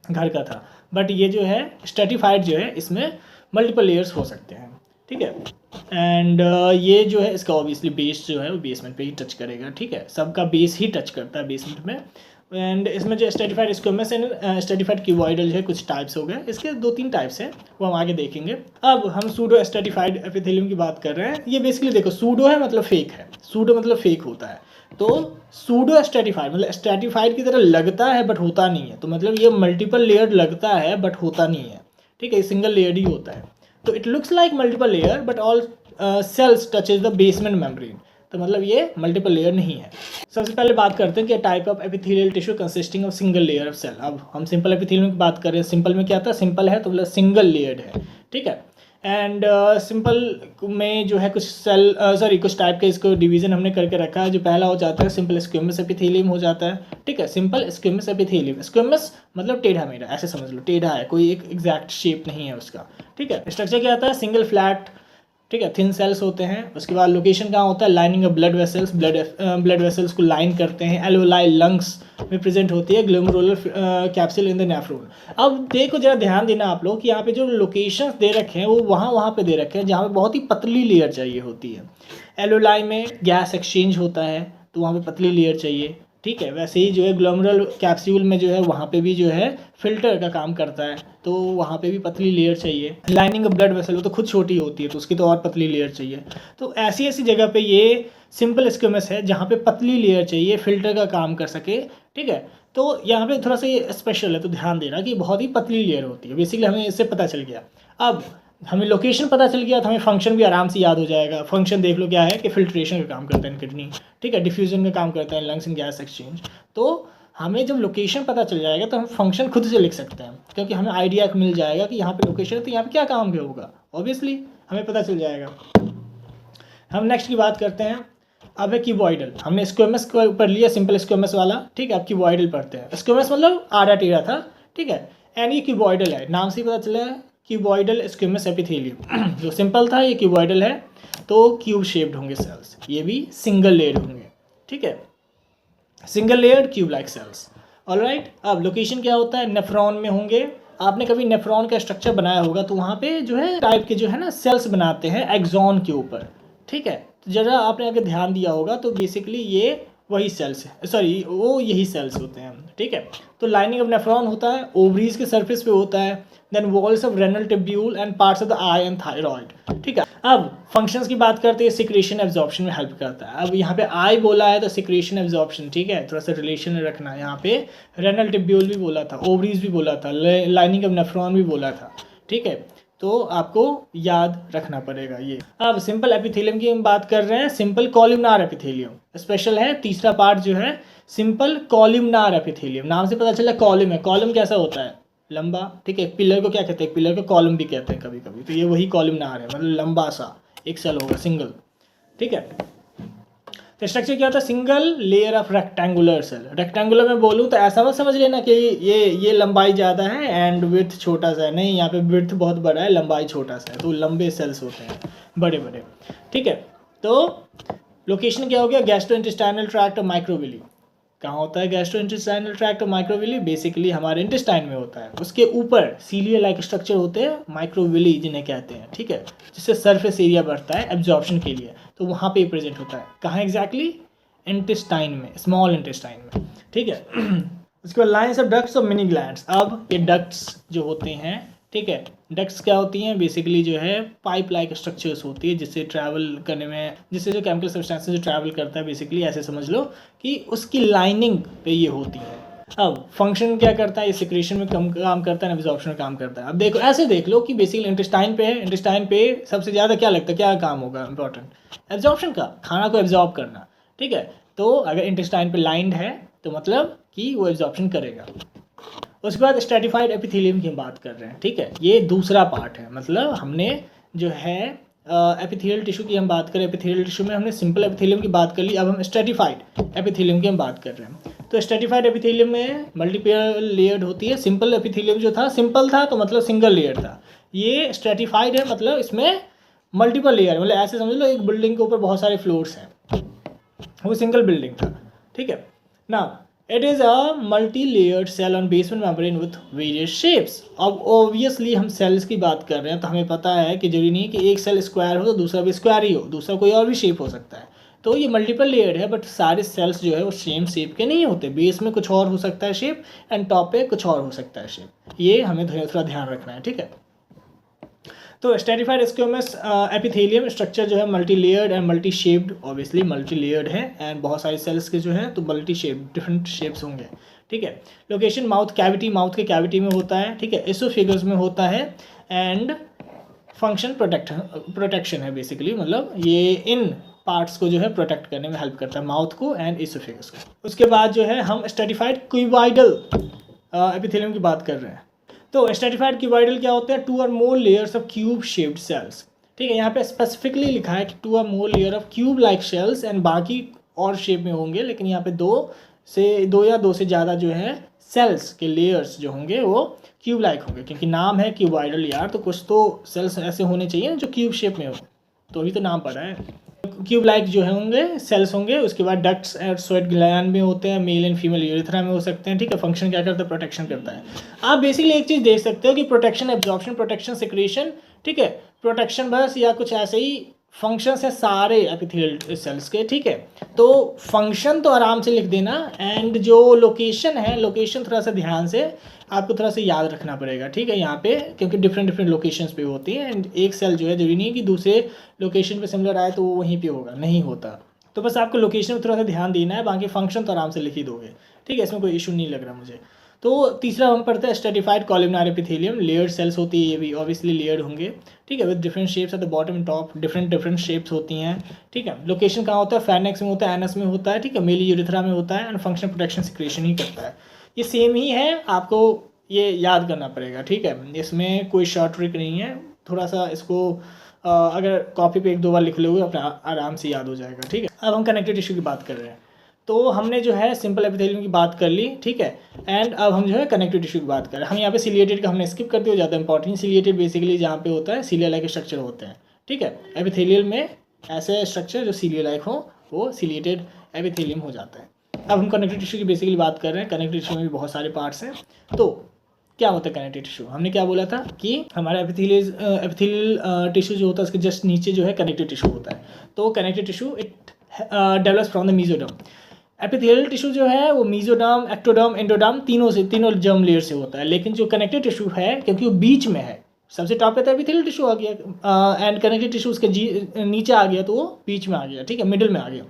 घर का था। बट ये जो है स्ट्रेटिफाइड जो है इसमें मल्टीपल लेयर्स हो सकते हैं, ठीक है। एंड ये जो है इसका ऑब्वियसली बेस जो है वो बेसमेंट पे ही टच करेगा, ठीक है, सबका बेस ही टच करता है बेसमेंट में। एंड इसमें जो stratified squamous and stratified cuboidal है, कुछ टाइप्स हो गए, इसके 2-3 टाइप्स हैं, वो हम आगे देखेंगे। अब हम सूडो स्ट्रेटिफाइड एपिथेलियम की बात कर रहे हैं। ये बेसिकली देखो सूडो है मतलब फेक है, सूडो मतलब फेक होता है। तो सूडो स्ट्रेटिफाइड मतलब स्ट्रेटिफाइड की तरह लगता है बट होता नहीं है। तो मतलब ये मल्टीपल लेयर लगता है बट होता नहीं है, ठीक है, ये सिंगल लेयर ही होता है। तो it looks like multiple layer but all cells touches the basement membrane. तो मतलब ये मल्टीपल लेयर नहीं है। सबसे पहले बात करते हैं कि type of epithelial tissue consisting of single layer of cell. अब हम सिंपल एपिथेलियम की बात कर रहे हैं। सिंपल में क्या था, सिंपल है तो मतलब सिंगल लेयर्ड है, ठीक है। एंड सिंपल में जो है कुछ सेल कुछ टाइप के इसको डिवीजन हमने करके रखा है। जो पहला हो जाता है सिंपल स्क्वेमस एपिथेलियम हो जाता है, ठीक है, सिंपल स्क्वेमस एपिथेलियम। स्क्वेमस मतलब टेढ़ा मेढ़ा, ऐसे समझ लो, टेढ़ा है, कोई एक एग्जैक्ट शेप नहीं है उसका, ठीक है। स्ट्रक्चर क्या आता है, सिंगल फ्लैट, ठीक है, थिन सेल्स होते हैं। उसके बाद लोकेशन कहाँ होता है, lining of blood vessels, blood vessels को लाइन करते हैं। एल्वोलाई लंग्स में प्रेजेंट होती है। Glomerular capsule in the nephron. अब देखो जरा ध्यान देना आप लोग कि यहाँ पे जो लोकेशंस दे रखे हैं वो वहाँ पे दे रखे हैं जहाँ पे बहुत ही पतली लेयर चाहिए होती है। एल्वोलाई में गैस एक्सचेंज होता है तो वहाँ पे पतली लेयर चाहिए, ठीक है। वैसे ही जो है ग्लोमेरुलर कैप्सूल में जो है वहाँ पे भी जो है फिल्टर का काम करता है, तो वहाँ पे भी पतली लेयर चाहिए। लाइनिंग ऑफ ब्लड वेसल वो तो खुद छोटी होती है तो उसकी तो और पतली लेयर चाहिए। तो ऐसी ऐसी जगह पे ये सिंपल स्क्वेमस है जहाँ पे पतली लेयर चाहिए, फिल्टर का काम कर सके, ठीक है। तो यहाँ पे थोड़ा सा ये स्पेशल है, तो ध्यान देना कि बहुत ही पतली लेयर होती है। बेसिकली हमें इससे पता चल गया। अब हमें लोकेशन पता चल गया तो हमें फंक्शन भी आराम से याद हो जाएगा। फंक्शन देख लो क्या है कि फिल्ट्रेशन का काम करता है किडनी, ठीक है, डिफ्यूजन का काम करता है लंग्स एंड गैस एक्सचेंज। तो हमें जब लोकेशन पता चल जाएगा तो हम फंक्शन खुद से लिख सकते हैं, क्योंकि हमें आइडिया मिल जाएगा कि यहाँ पे लोकेशन है तो यहाँ पे क्या काम क्या होगा, ऑब्वियसली हमें पता चल जाएगा। हम नेक्स्ट की बात करते हैं। अब है क्यूबॉइडल। हमने स्क्वेमस को ऊपर लिया, सिंपल स्क्वेमस वाला, ठीक है। अब क्यूबॉइडल पढ़ते हैं। स्क्वेमस मतलब आधा टेढ़ा था, ठीक है, एंड ये क्यूबॉइडल है, नाम से पता चला है क्यूबॉइडल स्क्वेमस एपिथेलियम। जो सिंपल था ये क्यूबॉइडल है, तो क्यूब शेप्ड होंगे सेल्स, ये भी सिंगल लेयर होंगे, ठीक है, single layer cube like cells, alright. अब लोकेशन क्या होता है, नेफ्रॉन में होंगे। आपने कभी नेफ्रॉन का स्ट्रक्चर बनाया होगा तो वहाँ पे जो है टाइप के जो है ना सेल्स बनाते हैं एक्सॉन के ऊपर, ठीक है। तो जरा आपने अगर ध्यान दिया होगा तो बेसिकली ये वही सेल्स है, सॉरी वो यही सेल्स होते हैं, ठीक है। तो लाइनिंग ऑफ नेफ्रॉन होता है, ओवरीज के सरफेस पे होता है, then walls of renal tubule and parts of the eye and thyroid, ठीक है। अब फंक्शंस की बात करते हैं, सिक्रेशन एब्जॉर्प्शन में हेल्प करता है। अब यहाँ पे आई बोला है तो सिक्रेशन एब्जॉर्प्शन, ठीक है, थोड़ा सा रिलेशन रखना है। यहाँ पे रेनल टिब्यूल भी बोला था, ओवरीज भी बोला था, लाइनिंग ऑफ नेफ्रॉन भी बोला था, ठीक है। तो आपको याद रखना पड़ेगा ये। अब सिंपल एपिथेलियम की हम बात कर रहे हैं। सिंपल कॉलमनार एपिथेलियम स्पेशल है, तीसरा पार्ट जो है सिंपल कॉलमनार एपिथेलियम। नाम से पता चला कॉलम है, कॉलम कैसा होता है, लंबा, ठीक है। पिलर को क्या कहते हैं, पिलर को कॉलम भी कहते हैं कभी कभी, तो ये वही कॉलमनार है, मतलब लंबा सा एक सेल होगा सिंगल, ठीक है। तो स्ट्रक्चर क्या होता है, single layer of rectangular cell. Rectangular में बोलूँ तो ऐसा मत समझ लेना कि ये लंबाई ज़्यादा है एंड विड्थ छोटा सा है, नहीं, यहाँ पे विड्थ बहुत बड़ा है, लंबाई छोटा सा है, तो लंबे सेल्स होते हैं बड़े बड़े, ठीक है। तो लोकेशन क्या हो गया, गैस्ट्रोइंटेस्टाइनल ट्रैक्ट और माइक्रोविली। कहाँ होता है गैस्ट्रोइंटेस्टाइनल ट्रैक्ट और माइक्रोविली, बेसिकली हमारे इंटेस्टाइन में होता है। उसके ऊपर सीलिया लाइक स्ट्रक्चर होते हैं माइक्रोविली जिन्हें कहते हैं, ठीक है, जिससे सरफेस एरिया बढ़ता है एब्जॉर्प्शन के लिए, तो वहाँ पे प्रेजेंट होता है। कहाँ एग्जैक्टली, इंटेस्टाइन में, स्मॉल इंटेस्टाइन में, ठीक है। उसके बाद लाइन्स ऑफ डक्ट्स और मिनी ग्लैंड्स। अब ये डक्ट्स जो होते हैं, ठीक है, डक्ट्स क्या होती हैं, बेसिकली जो है पाइप लाइक स्ट्रक्चर्स होती है जिससे ट्रैवल करने में, जिससे जो केमिकल सब्सटेंसेस जो ट्रैवल करता है, बेसिकली ऐसे समझ लो कि उसकी लाइनिंग पे ये होती है। अब फंक्शन क्या करता है, ये सिक्रेशन में कम काम करता है, एब्जॉर्प्शन में काम करता है। अब देखो ऐसे देख लो कि बेसिकली इंटेस्टाइन पे है, इंटेस्टाइन पे सबसे ज़्यादा क्या लगता है, क्या काम होगा इंपॉर्टेंट, एब्जॉर्प्शन का, खाना को एब्जॉर्ब करना, ठीक है। तो अगर इंटेस्टाइन पे लाइंड है तो मतलब कि वो एब्जॉर्प्शन करेगा। उसके बाद स्ट्रेटिफाइड एपिथेलियम की हम बात कर रहे हैं, ठीक है, ये दूसरा पार्ट है। मतलब हमने जो है एपिथेलियल टिश्यू की हम बात करें, एपिथेलियल टिश्यू में हमने सिंपल एपिथेलियम की बात कर ली, अब हम स्ट्रेटिफाइड एपिथेलियम की हम बात कर रहे हैं। तो स्ट्रेटिफाइड एपिथेलियम में मल्टीपल लेयर्ड होती है। सिंपल एपिथेलियम जो था, सिंपल था तो मतलब सिंगल लेयर था, ये स्ट्रेटिफाइड है मतलब इसमें मल्टीपल लेयर, मतलब ऐसे समझ लो एक बिल्डिंग के ऊपर बहुत सारे फ्लोर्स हैं, वो सिंगल बिल्डिंग था, ठीक है ना। It is a multi layered cell on basement membrane with various shapes. अब ऑब्वियसली हम सेल्स की बात कर रहे हैं तो हमें पता है कि जरूरी नहीं है कि एक सेल स्क्वायर हो तो दूसरा भी स्क्वायर ही हो, दूसरा कोई और भी शेप हो सकता है। तो ये मल्टीपल लेयर्ड है, बट सारे सेल्स जो है वो सेम शेप के नहीं होते, बेस में कुछ और हो सकता है शेप एंड टॉप पे कुछ और हो सकता है शेप, ये हमें थोड़ा ध्यान रखना है, ठीक है। तो स्ट्रेटिफाइड स्क्वेमस एपिथेलियम स्ट्रक्चर जो है multi layered and multi shaped, obviously multi layered है एंड बहुत सारे सेल्स के जो हैं तो मल्टी शेप, डिफरेंट शेप्स होंगे, ठीक है। लोकेशन माउथ कैविटी, माउथ के कैविटी में होता है, ठीक है, एसोफेगस में होता है एंड फंक्शन प्रोटेक्शन है बेसिकली, मतलब ये इन पार्ट्स को जो है प्रोटेक्ट करने में हेल्प करता है, माउथ को एंड एसोफेगस को। उसके बाद जो है हम स्ट्रेटिफाइड क्यूबॉइडल एपिथेलियम की बात कर रहे हैं। तो स्ट्रेटिफाइड क्यूबॉइडल क्या होते हैं, 2 और more layers of cube shaped cells, ठीक है। यहाँ पे स्पेसिफिकली लिखा है कि 2 और more layer of cube like cells and बाकी और शेप में होंगे, लेकिन यहाँ पे 2 या 2 से ज़्यादा जो है सेल्स के लेयर्स जो होंगे वो क्यूब लाइक होंगे, क्योंकि नाम है क्यूबॉइडल यार, तो कुछ तो सेल्स ऐसे होने चाहिए ना जो क्यूब शेप में हो, तो अभी तो नाम पड़ा है। क्यूब लाइक जो है होंगे सेल्स होंगे। उसके बाद डक्ट्स और स्वेट ग्लैंड में होते हैं, मेल एंड फीमेल यूरेथ्रा में हो सकते हैं, ठीक है। फंक्शन क्या करता है, प्रोटेक्शन करता है। आप बेसिकली एक चीज़ देख सकते हो कि प्रोटेक्शन, एब्जॉर्प्शन, प्रोटेक्शन, सिक्रेशन, ठीक है, प्रोटेक्शन बस या कुछ ऐसे ही फंक्शंस है सारे एपिथेलियल सेल्स के, ठीक है। तो फंक्शन तो आराम से लिख देना एंड जो लोकेशन है, लोकेशन थोड़ा सा ध्यान से आपको थोड़ा सा याद रखना पड़ेगा, ठीक है, यहाँ पे, क्योंकि डिफरेंट लोकेशंस पे होती है एंड एक सेल जो है जरूरी नहीं है कि दूसरे लोकेशन पे सिमिलर आए तो वो वहीं पे होगा, नहीं होता। तो बस आपको लोकेशन में थोड़ा सा ध्यान देना है, बाकी फंक्शन तो आराम से लिख ही दोगे, ठीक है, इसमें कोई इशू नहीं लग रहा मुझे। तो तीसरा हम पढ़ते हैं stratified columnar epithelium. Layered cells होती है, ये भी ऑब्वियसली लेयर्ड होंगे, ठीक है, with different shapes at the bottom and top, different shapes होती हैं, ठीक है। लोकेशन कहाँ होता है, फैनेक्स में होता है, एनस में होता है, ठीक है, मेली यूरेथ्रा में होता है एंड फंक्शन प्रोटेक्शन सिक्रेशन ही करता है। ये सेम ही है, आपको ये याद करना पड़ेगा, ठीक है, इसमें कोई शॉर्ट ट्रिक नहीं है, थोड़ा सा इसको अगर कॉपी पे 1-2 बार लिख लोगे अपना आराम से याद हो जाएगा, ठीक है। अब हम कनेक्टिव टिश्यू की बात कर रहे हैं, तो हमने जो है सिंपल एपिथेलियम की बात कर ली, ठीक है, एंड अब हम जो है कनेक्टिव टिश्यू की बात कर रहे हैं। हम यहाँ पे सिलिएटेड का हमने स्किप कर दिया, ज़्यादा इंपॉर्टेंट। सिलिएटेड बेसिकली जहाँ पे होता है सीलिया लाइक स्ट्रक्चर होते हैं, ठीक है। एपिथेलियल में ऐसे स्ट्रक्चर जो सीलिया लाइक हो वो सिलिएटेड एपिथेलियम हो जाता है। अब हम कनेक्टिव टिश्यू की बेसिकली बात कर रहे हैं। कनेक्टिव टिश्यू में भी बहुत सारे पार्ट्स हैं। तो क्या होता है कनेक्टिव टिश्यू, हमने क्या बोला था कि हमारा एपिथेलियल टिश्यू जो होता है उसके जस्ट नीचे जो है कनेक्टिव टिश्यू होता है। तो connective tissue it develops from the mesoderm. Epithelial tissue जो है वो मेसोडर्म, एक्टोडर्म, एंडोडर्म तीनों जर्म लेयर से होता है, लेकिन जो कनेक्टिव टिश्यू है क्योंकि वो बीच में है, सबसे टॉप पे तो एपिथेलियल टिश्यू आ गया एंड कनेक्टिव टिश्यू उसके नीचे आ गया तो वो बीच में आ गया, ठीक है, मिडिल में आ गया,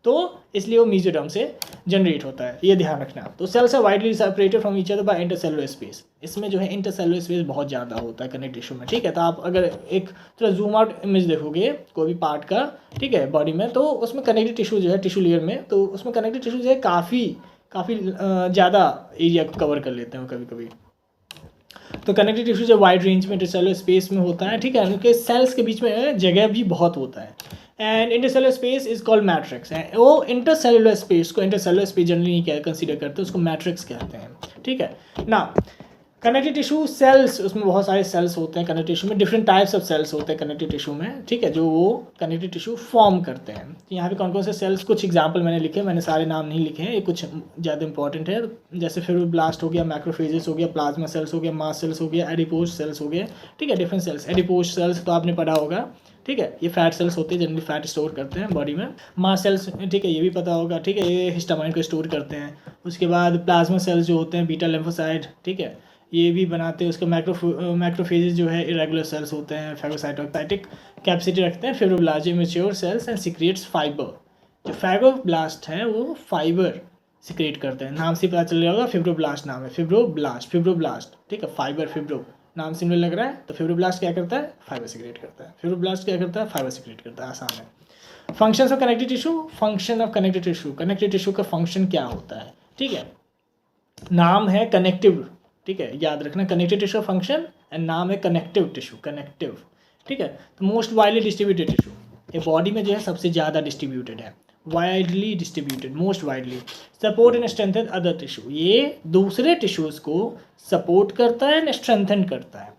तो इसलिए वो मेसोडर्म से जनरेट होता है, ये ध्यान रखना। तो cells are widely separated from each other by intercellular space. इसमें जो है इंटरसेलुलर स्पेस बहुत ज़्यादा होता है कनेक्टिव टिश्यू में, ठीक है। तो आप अगर एक थोड़ा जूम आउट इमेज देखोगे कोई भी पार्ट का, ठीक है, बॉडी में, तो उसमें कनेक्टिव टिश्यू जो है टिश्यू लेयर में, तो उसमें कनेक्टिव टिश्यू जो है काफ़ी ज़्यादा एरिया को कवर कर लेते हैं कभी कभी। तो कनेक्टिव टिश्यू जो वाइड रेंज में इंटरसेलुलर स्पेस में होता है, ठीक है, उनके सेल्स के बीच में जगह भी बहुत होता है। And intercellular space is called matrix है। वो इंटरसेलुलर स्पेस को इंटरसेलुलर स्पेस जनरली नहीं क्या कंसीडर करते, उसको मैट्रिक्स कहते हैं, ठीक है ना। कनेक्टिव टिश्यू सेल्स, उसमें बहुत सारे सेल्स होते हैं कनेक्टिव टिश्यू में, डिफरेंट टाइप्स ऑफ सेल्स होते हैं कनेक्टिव टिश्यू में, ठीक है, जो वो कनेक्टिव टिश्यू फॉर्म करते हैं। यहाँ पे कौन कौन से सेल्स, कुछ एग्जांपल मैंने लिखे, मैंने सारे नाम नहीं लिखे हैं, ये कुछ ज़्यादा इंपॉर्टेंट है, जैसे फिब्रोब्लास्ट हो गया, मैक्रोफेजेस हो गया, प्लाज्मा सेल्स हो गया, मास्ट सेल्स हो गया, एडिपोज सेल्स हो गया, ठीक है, डिफरेंट सेल्स। एडिपोज सेल्स तो आपने पढ़ा होगा, ठीक है, ये फैट सेल्स होते हैं, जनरली फैट स्टोर करते हैं बॉडी में। मास्ट सेल्स, ठीक है, ये भी पता होगा, ठीक है, ये हिस्टामाइन को स्टोर करते हैं। उसके बाद प्लाज्मा सेल्स जो होते हैं, बीटा लिम्फोसाइट, ठीक है, ये भी बनाते हैं। उसके मैक्रोफेजेस जो है इरेगुलर सेल्स होते हैं, फैगोसाइटोसाइटिक कैपेसिटी रखते हैं। Fibroblast mature cells and secrets fibre. जो फाइब्रोब्लास्ट हैं वो फाइबर सीक्रेट करते हैं, नाम से पता चल रहा होगा, फिब्रोब्लास्ट नाम है, फिब्रोब्लास्ट, ठीक है, फाइबर, फिब्रो नाम सिमिलर लग रहा है, तो फिब्रोब्लास्ट क्या करता है, फाइबर सीक्रेट करता है। फिब्रोब्लास्ट क्या करता है, फाइबर सीक्रेट करता है, आसान है। Functions of connective tissue, function of connective tissue, connective tissue का फंक्शन क्या होता है, ठीक है, नाम है कनेक्टिव, ठीक है, याद रखना, कनेक्टिव टिश्यू फंक्शन एंड नाम है कनेक्टिव टिश्यू, कनेक्टिव, ठीक है। तो मोस्ट वाइडली डिस्ट्रीब्यूटेड टिश्यू, ये बॉडी में जो है सबसे ज़्यादा डिस्ट्रीब्यूटेड है, widely distributed, most widely. Support and strengthen other tissue, ये दूसरे टिश्यूज़ को सपोर्ट करता है एंड स्ट्रेंथन करता है।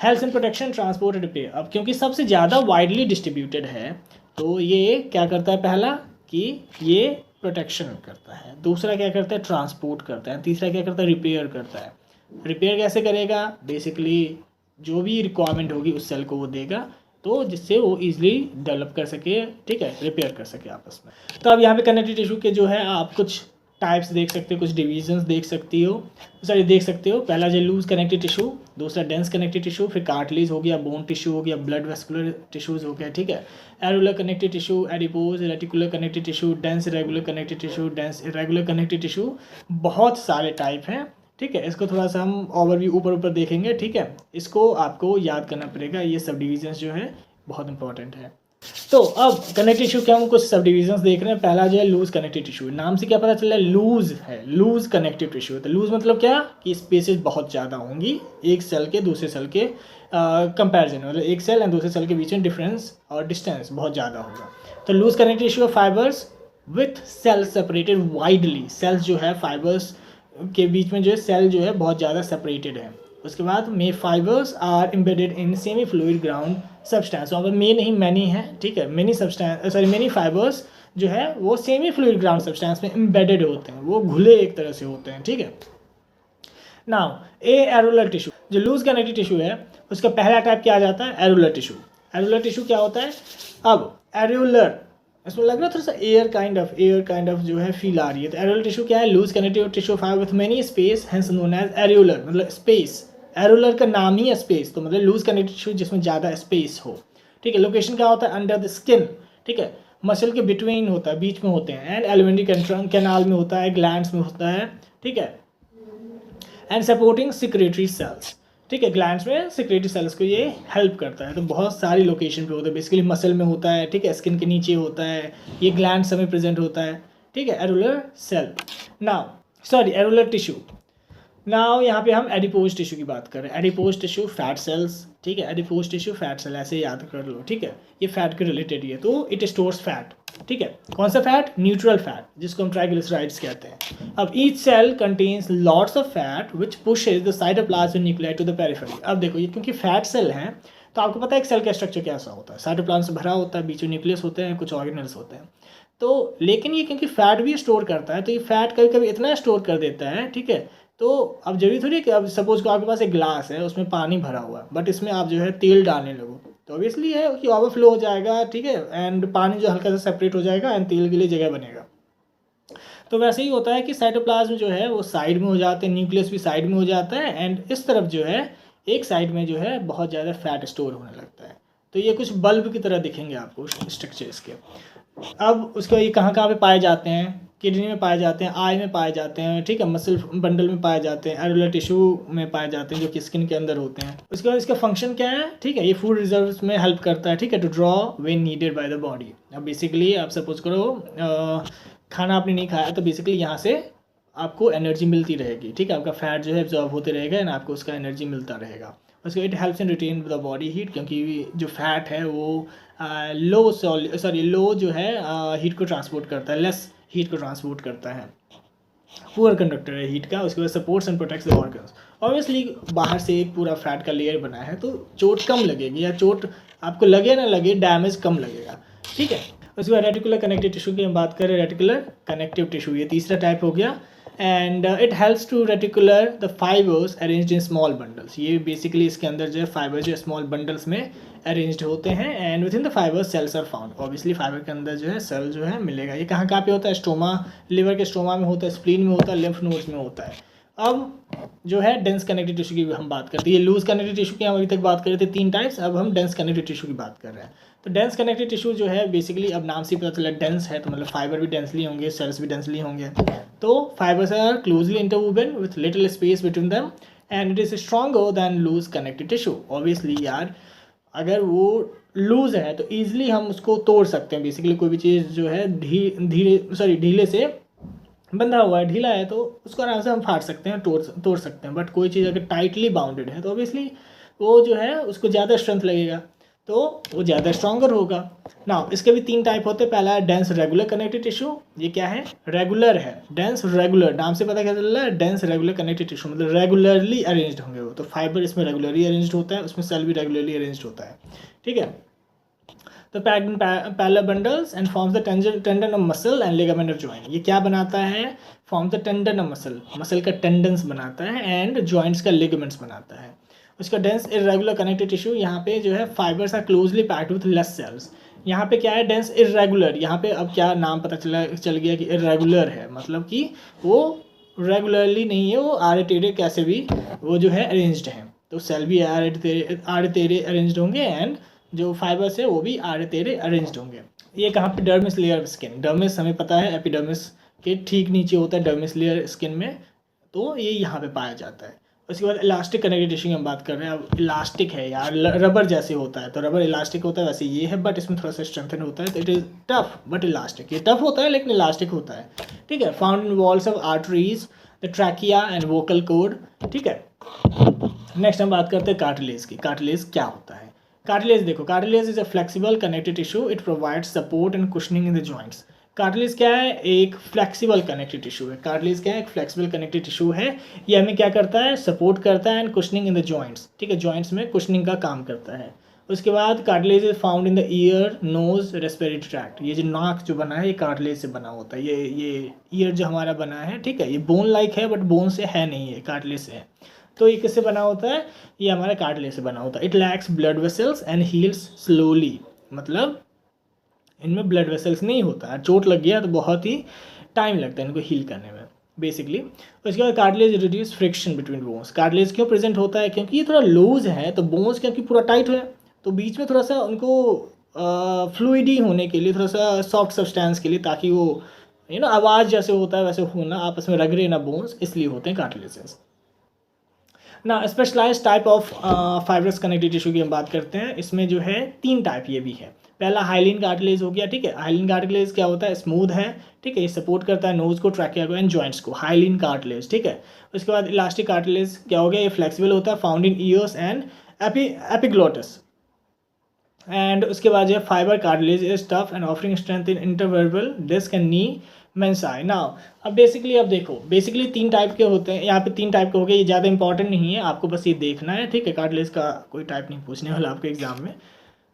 Health and protection, transport and repair. अब क्योंकि सबसे ज़्यादा वाइडली डिस्ट्रीब्यूटेड है तो ये क्या करता है, पहला कि ये प्रोटेक्शन करता है, दूसरा क्या करता है, ट्रांसपोर्ट करता है, तीसरा क्या करता है, रिपेयर करता है। रिपेयर कैसे करेगा, बेसिकली जो भी रिक्वायरमेंट होगी उस सेल को वो देगा, तो जिससे वो इजीली डेवलप कर सके, ठीक है, रिपेयर कर सके आपस में। तो अब यहाँ पे कनेक्टिव टिश्यू के जो है आप कुछ टाइप्स देख सकते हो, कुछ डिविजन्स देख सकती हो, देख सकते हो। पहला जो लूज कनेक्टिव टिश्यू, दूसरा डेंस कनेक्टिव टिश्यू, फिर कार्टिलेज हो गया, बोन टिश्यू हो गया, ब्लड वेस्कुलर टिश्यूज हो गया, ठीक है, areolar connective tissue, adipose, reticular connective tissue, dense irregular connective tissue, dense irregular connective tissue, बहुत सारे टाइप हैं, ठीक है। इसको थोड़ा सा हम ओवरव्यू ऊपर देखेंगे, ठीक है, इसको आपको याद करना पड़ेगा, ये सब डिविजन्स जो है बहुत इंपॉर्टेंट है। तो अब कनेक्टिव टिश्यू के हम कुछ सब डिविजन्स देख रहे हैं। पहला जो है लूज कनेक्टिव टिश्यू, नाम से क्या पता चल रहा है, लूज है, लूज कनेक्टिव टिश्यू। तो लूज मतलब क्या कि स्पेसेस बहुत ज़्यादा होंगी एक सेल के दूसरे सेल के कंपैरिजन, मतलब एक सेल एंड दूसरे सेल के बीच में डिफरेंस और डिस्टेंस बहुत ज़्यादा होगा। तो loose connective tissue fibres with cells separated widely, cells जो है फाइबर्स के बीच में जो है सेल जो है बहुत ज़्यादा सेपरेटेड है। उसके बाद मे fibres are embedded in semi fluid ground substance, वहाँ पर मे नहीं मैनी है, ठीक है, मेनी फाइबर्स जो है वो सेमी फ्लूइड ग्राउंड सब्सटेंस में एम्बेडेड होते हैं, वो घुले एक तरह से होते हैं, ठीक है। नाउ ए एरुलर टिश्यू, जो लूज कनेक्टिव टिश्यू है उसका पहला टाइप क्या आ जाता है, एरुलर टिश्यू। एरुलर टिश्यू क्या होता है, अब एरुलर इसमें लग रहा है थोड़ा सा एयर काइंड ऑफ जो है फील आ रही है। तो एरुलर टिश्यू क्या है, loose connective tissue fibre with many space, hence known as areolar, मतलब स्पेस, एरुलर का नाम ही है स्पेस, तो मतलब लूज कनेक्टिव टिश्यू जिसमें ज़्यादा स्पेस हो, ठीक है। लोकेशन क्या होता है, अंडर द स्किन, ठीक है, मसल के बिटवीन होता है, बीच में होते हैं, एंड एलिमेंट्री कैनाल में होता है, ग्लैंड्स में होता है, ठीक है, एंड सपोर्टिंग सिक्रेटरी सेल्स, ठीक है, ग्लैंड्स में सिक्रेटरी सेल्स को ये हेल्प करता है। तो बहुत सारी लोकेशन पे होता है, बेसिकली मसल में होता है, ठीक है, स्किन के नीचे होता है, ये ग्लैंड्स में प्रेजेंट होता है, ठीक है, एरुलर सेल। एरुलर टिश्यू। नाउ यहाँ पे हम एडिपोज टिश्यू की बात कर रहे हैं। एडिपोज टिश्यू फैट सेल्स, ठीक है, एडिपोज टिश्यू फैट सेल, ऐसे याद कर लो, ठीक है, ये फैट के रिलेटेड ही है। तो इट स्टोर्स फैट, ठीक है, कौन सा फैट, न्यूट्रल फैट, जिसको हम ट्राइग्लिसराइड्स कहते हैं। अब each cell contains lots of fat which pushes the cytoplasm nuclei to the periphery. अब देखो ये क्योंकि फैट सेल हैं तो आपको पता है एक सेल का स्ट्रक्चर कैसा होता है, साइटोप्लाज्म से भरा होता है, बीच में न्यूक्लियस होते हैं, कुछ ऑर्गेनल्स होते हैं। तो लेकिन ये क्योंकि फैट भी स्टोर करता है तो ये फैट कभी कभी इतना स्टोर कर देता है, ठीक है। तो अब जरूरी थोड़ी है कि अब सपोज को आपके पास एक ग्लास है उसमें पानी भरा हुआ है, बट इसमें आप जो है तेल डालने लगो तो ऑब्वियसली है कि ओवरफ्लो हो जाएगा, ठीक है, एंड पानी जो हल्का सा सेपरेट हो जाएगा एंड तेल के लिए जगह बनेगा। तो वैसे ही होता है कि साइटोप्लाज्म जो है वो साइड में हो जाते हैं, न्यूक्लियस भी साइड में हो जाता है, एंड इस तरफ जो है एक साइड में जो है बहुत ज़्यादा फैट स्टोर होने लगता है। तो ये कुछ बल्ब की तरह दिखेंगे आपको स्ट्रक्चर इसके। अब उसके ये कहाँ कहाँ पे पाए जाते हैं, किडनी में पाए जाते हैं, आई में पाए जाते हैं, ठीक है, मसल बंडल में पाए जाते हैं, एरुलर टिश्यू में पाए जाते हैं जो कि स्किन के अंदर होते हैं। उसके बाद इसका फंक्शन क्या है, ठीक है, ये फूड रिजर्व्स में हेल्प करता है, ठीक है, to draw when needed by the body. अब बेसिकली आप सपोज करो खाना आपने नहीं खाया तो बेसिकली यहाँ से आपको एनर्जी मिलती रहेगी, ठीक है, आपका फैट जो है एब्जॉर्ब होते रहेगा एंड आपको उसका एनर्जी मिलता रहेगा। उसके it helps in retain the body heat, क्योंकि जो फैट है वो लो जो है हीट को ट्रांसपोर्ट करता है, लेस हीट को ट्रांसपोर्ट करता है, पुअर कंडक्टर है हीट का। उसके बाद supports and protects the organs. Obviously बाहर से एक पूरा फैट का लेयर बना है तो चोट कम लगेगी, या चोट आपको लगे ना लगे डैमेज कम लगेगा, ठीक है। उसके बाद रेटिकुलर कनेक्टिव टिश्यू की हम बात करें, रेटिकुलर कनेक्टिव टिश्यू ये तीसरा टाइप हो गया। And it helps to reticular the fibres arranged in small bundles. ये बेसिकली इसके अंदर जो है फाइबर जो स्मॉल बंडल्स में अरेंज्ड होते हैं and within the fibre cells are found. Obviously fibre के अंदर जो है सेल जो है मिलेगा। ये कहाँ पे होता है? स्टोमा, लिवर के स्टोमा में होता है, स्प्लीन में होता है, लिम्फ नोड्स में होता है। अब जो है डेंस कनेक्टिव टिश्यू की हम बात करते हैं। ये लूज कनेक्टिव टिश्यू की हम अभी तक बात कर रहे थे 3 टाइप्स, अब हम डेंस कनेक्टिव टिश्यू की बात कर रहे हैं। तो डेंस कनेक्टिव टिश्यू जो है बेसिकली अब नाम से पता चला डेंस है, तो मतलब फाइबर भी डेंसली होंगे, सेल्स भी डेंसली होंगे। तो fibres are closely interwoven with little space between them and it is stronger than loose connective tissue. Obviously यार अगर वो लूज है तो ईजिली हम उसको तोड़ सकते हैं। बेसिकली कोई भी चीज़ जो है ढीले से बंधा हुआ है, ढीला है, तो उसको आराम से हम फाड़ सकते हैं, तोड़ सकते हैं। बट कोई चीज़ अगर टाइटली बाउंडेड है तो ऑब्वियसली वो जो है उसको ज़्यादा स्ट्रेंथ लगेगा, तो वो ज़्यादा स्ट्रॉन्गर होगा ना। इसके भी 3 टाइप होते हैं। पहला है डेंस रेगुलर कनेक्टिव टिश्यू। ये क्या है? रेगुलर है, डेंस रेगुलर, नाम से पता क्या चल रहा है? डेंस रेगुलर कनेक्टिव टिश्यू मतलब रेगुलरली अरेंज्ड होंगे वो। तो फाइबर इसमें रेगुलरली अरेंज्ड होता है, उसमें सेल भी रेगुलरली अरेंज्ड होता है, ठीक है। तो packed in parallel bundles and forms the tendon of muscle and ligament of joint. ये क्या बनाता है? Form the tendon of muscle, muscle का टेंडन्स बनाता है एंड जॉइंट्स का लिगामेंट्स बनाता है। उसका डेंस इरेगुलर कनेक्टिव टिश्यू, यहाँ पे जो है fibres are closely packed with less cells. यहाँ पे क्या है? Dense irregular. यहाँ पे अब क्या नाम पता चल गया कि इरेगुलर है, मतलब कि वो रेगुलरली नहीं है, वो आड़े टेढ़े कैसे भी वो जो है अरेंज्ड है। तो सेल भी आड़े टेढ़े अरेंज्ड होंगे एंड जो फाइबर्स है वो भी आड़े तेड़े अरेंज्ड होंगे। ये कहाँ पे? Dermis layer of skin. Dermis हमें पता है एपिडर्मिस के ठीक नीचे होता है डर्मिस लेयर स्किन में, तो ये यहाँ पे पाया जाता है। उसके बाद इलास्टिक कनेक्टिव टिश्यू की हम बात कर रहे हैं। अब इलास्टिक है यार, रबर जैसे होता है, तो रबर इलास्टिक होता है, वैसे ये है बट इसमें थोड़ा सा स्ट्रेंथन होता है, तो it is tough but elastic. ये टफ होता है लेकिन इलास्टिक होता है, ठीक है। Found in walls of arteries, the trachea and vocal cord, ठीक है। नेक्स्ट हम बात करते हैं कार्टिलेज की। कार्टिलेज क्या होता है? कार्टिलेज देखो, cartilage is a flexible connective tissue, it provides support and cushioning in the joints. Cartilage क्या है? एक फ्लेक्सिबल कनेक्टिव टिश्यू है। कार्टिलेज क्या है? एक फ्लेक्सिबल कनेक्टिव टिश्यू है। ये हमें क्या करता है? सपोर्ट करता है and cushioning in the joints, ठीक है, जॉइंट्स में कुशनिंग का काम करता है। उसके बाद cartilage is found in the ear, nose, respiratory tract. ये जो नाक जो बना है ये कार्टिलेज से बना होता है। ये ईयर जो हमारा बना है, ठीक है, ये बोन लाइक है बट बोन से है नहीं, है कार्टिलेज से है। तो ये किससे बना होता है? ये हमारा कार्टिलेज से बना होता है। It lacks blood vessels and heels slowly, मतलब इनमें ब्लड वेसल्स नहीं होता है, चोट लग गया तो बहुत ही टाइम लगता है इनको हील करने में बेसिकली। उसके बाद cartilage reduce friction between bones. Cartilage क्यों प्रेजेंट होता है? क्योंकि ये थोड़ा लूज है, तो बोन्स क्योंकि पूरा टाइट है तो बीच में थोड़ा सा उनको फ्लूइडी होने के लिए, थोड़ा सा सॉफ्ट सब्सटेंस के लिए, ताकि वो आवाज़ जैसे होता है वैसे होना, आपस में रगड़े ना बोन्स, इसलिए होते हैं कार्टिलेजेस ना। Specialise type of fibrous connective tissue की हम बात करते हैं। इसमें जो है 3 टाइप ये भी है। पहला हाइलिन कार्टिलेज हो गया, ठीक है। हाइलिन कार्टिलेज क्या होता है? स्मूथ है, ठीक है, ये सपोर्ट करता है नोज को, ट्रैकिया को एंड जॉइंट्स को। हाइलिन कार्टिलेज, ठीक है। उसके बाद इलास्टिक कार्टिलेज क्या हो गया? ये फ्लेक्सिबल होता है, found in ears and epiglottis. And उसके बाद जो है fibre cartilage is tough and offering strength in intervertebral disc and knee menisci. Now अब देखो बेसिकली 3 टाइप के होते हैं। यहाँ पे 3 टाइप के हो गए, ये ज़्यादा इंपॉर्टेंट नहीं है, आपको बस ये देखना है, ठीक है। कार्टिलेज का कोई टाइप नहीं पूछने वाला आपके एग्जाम में,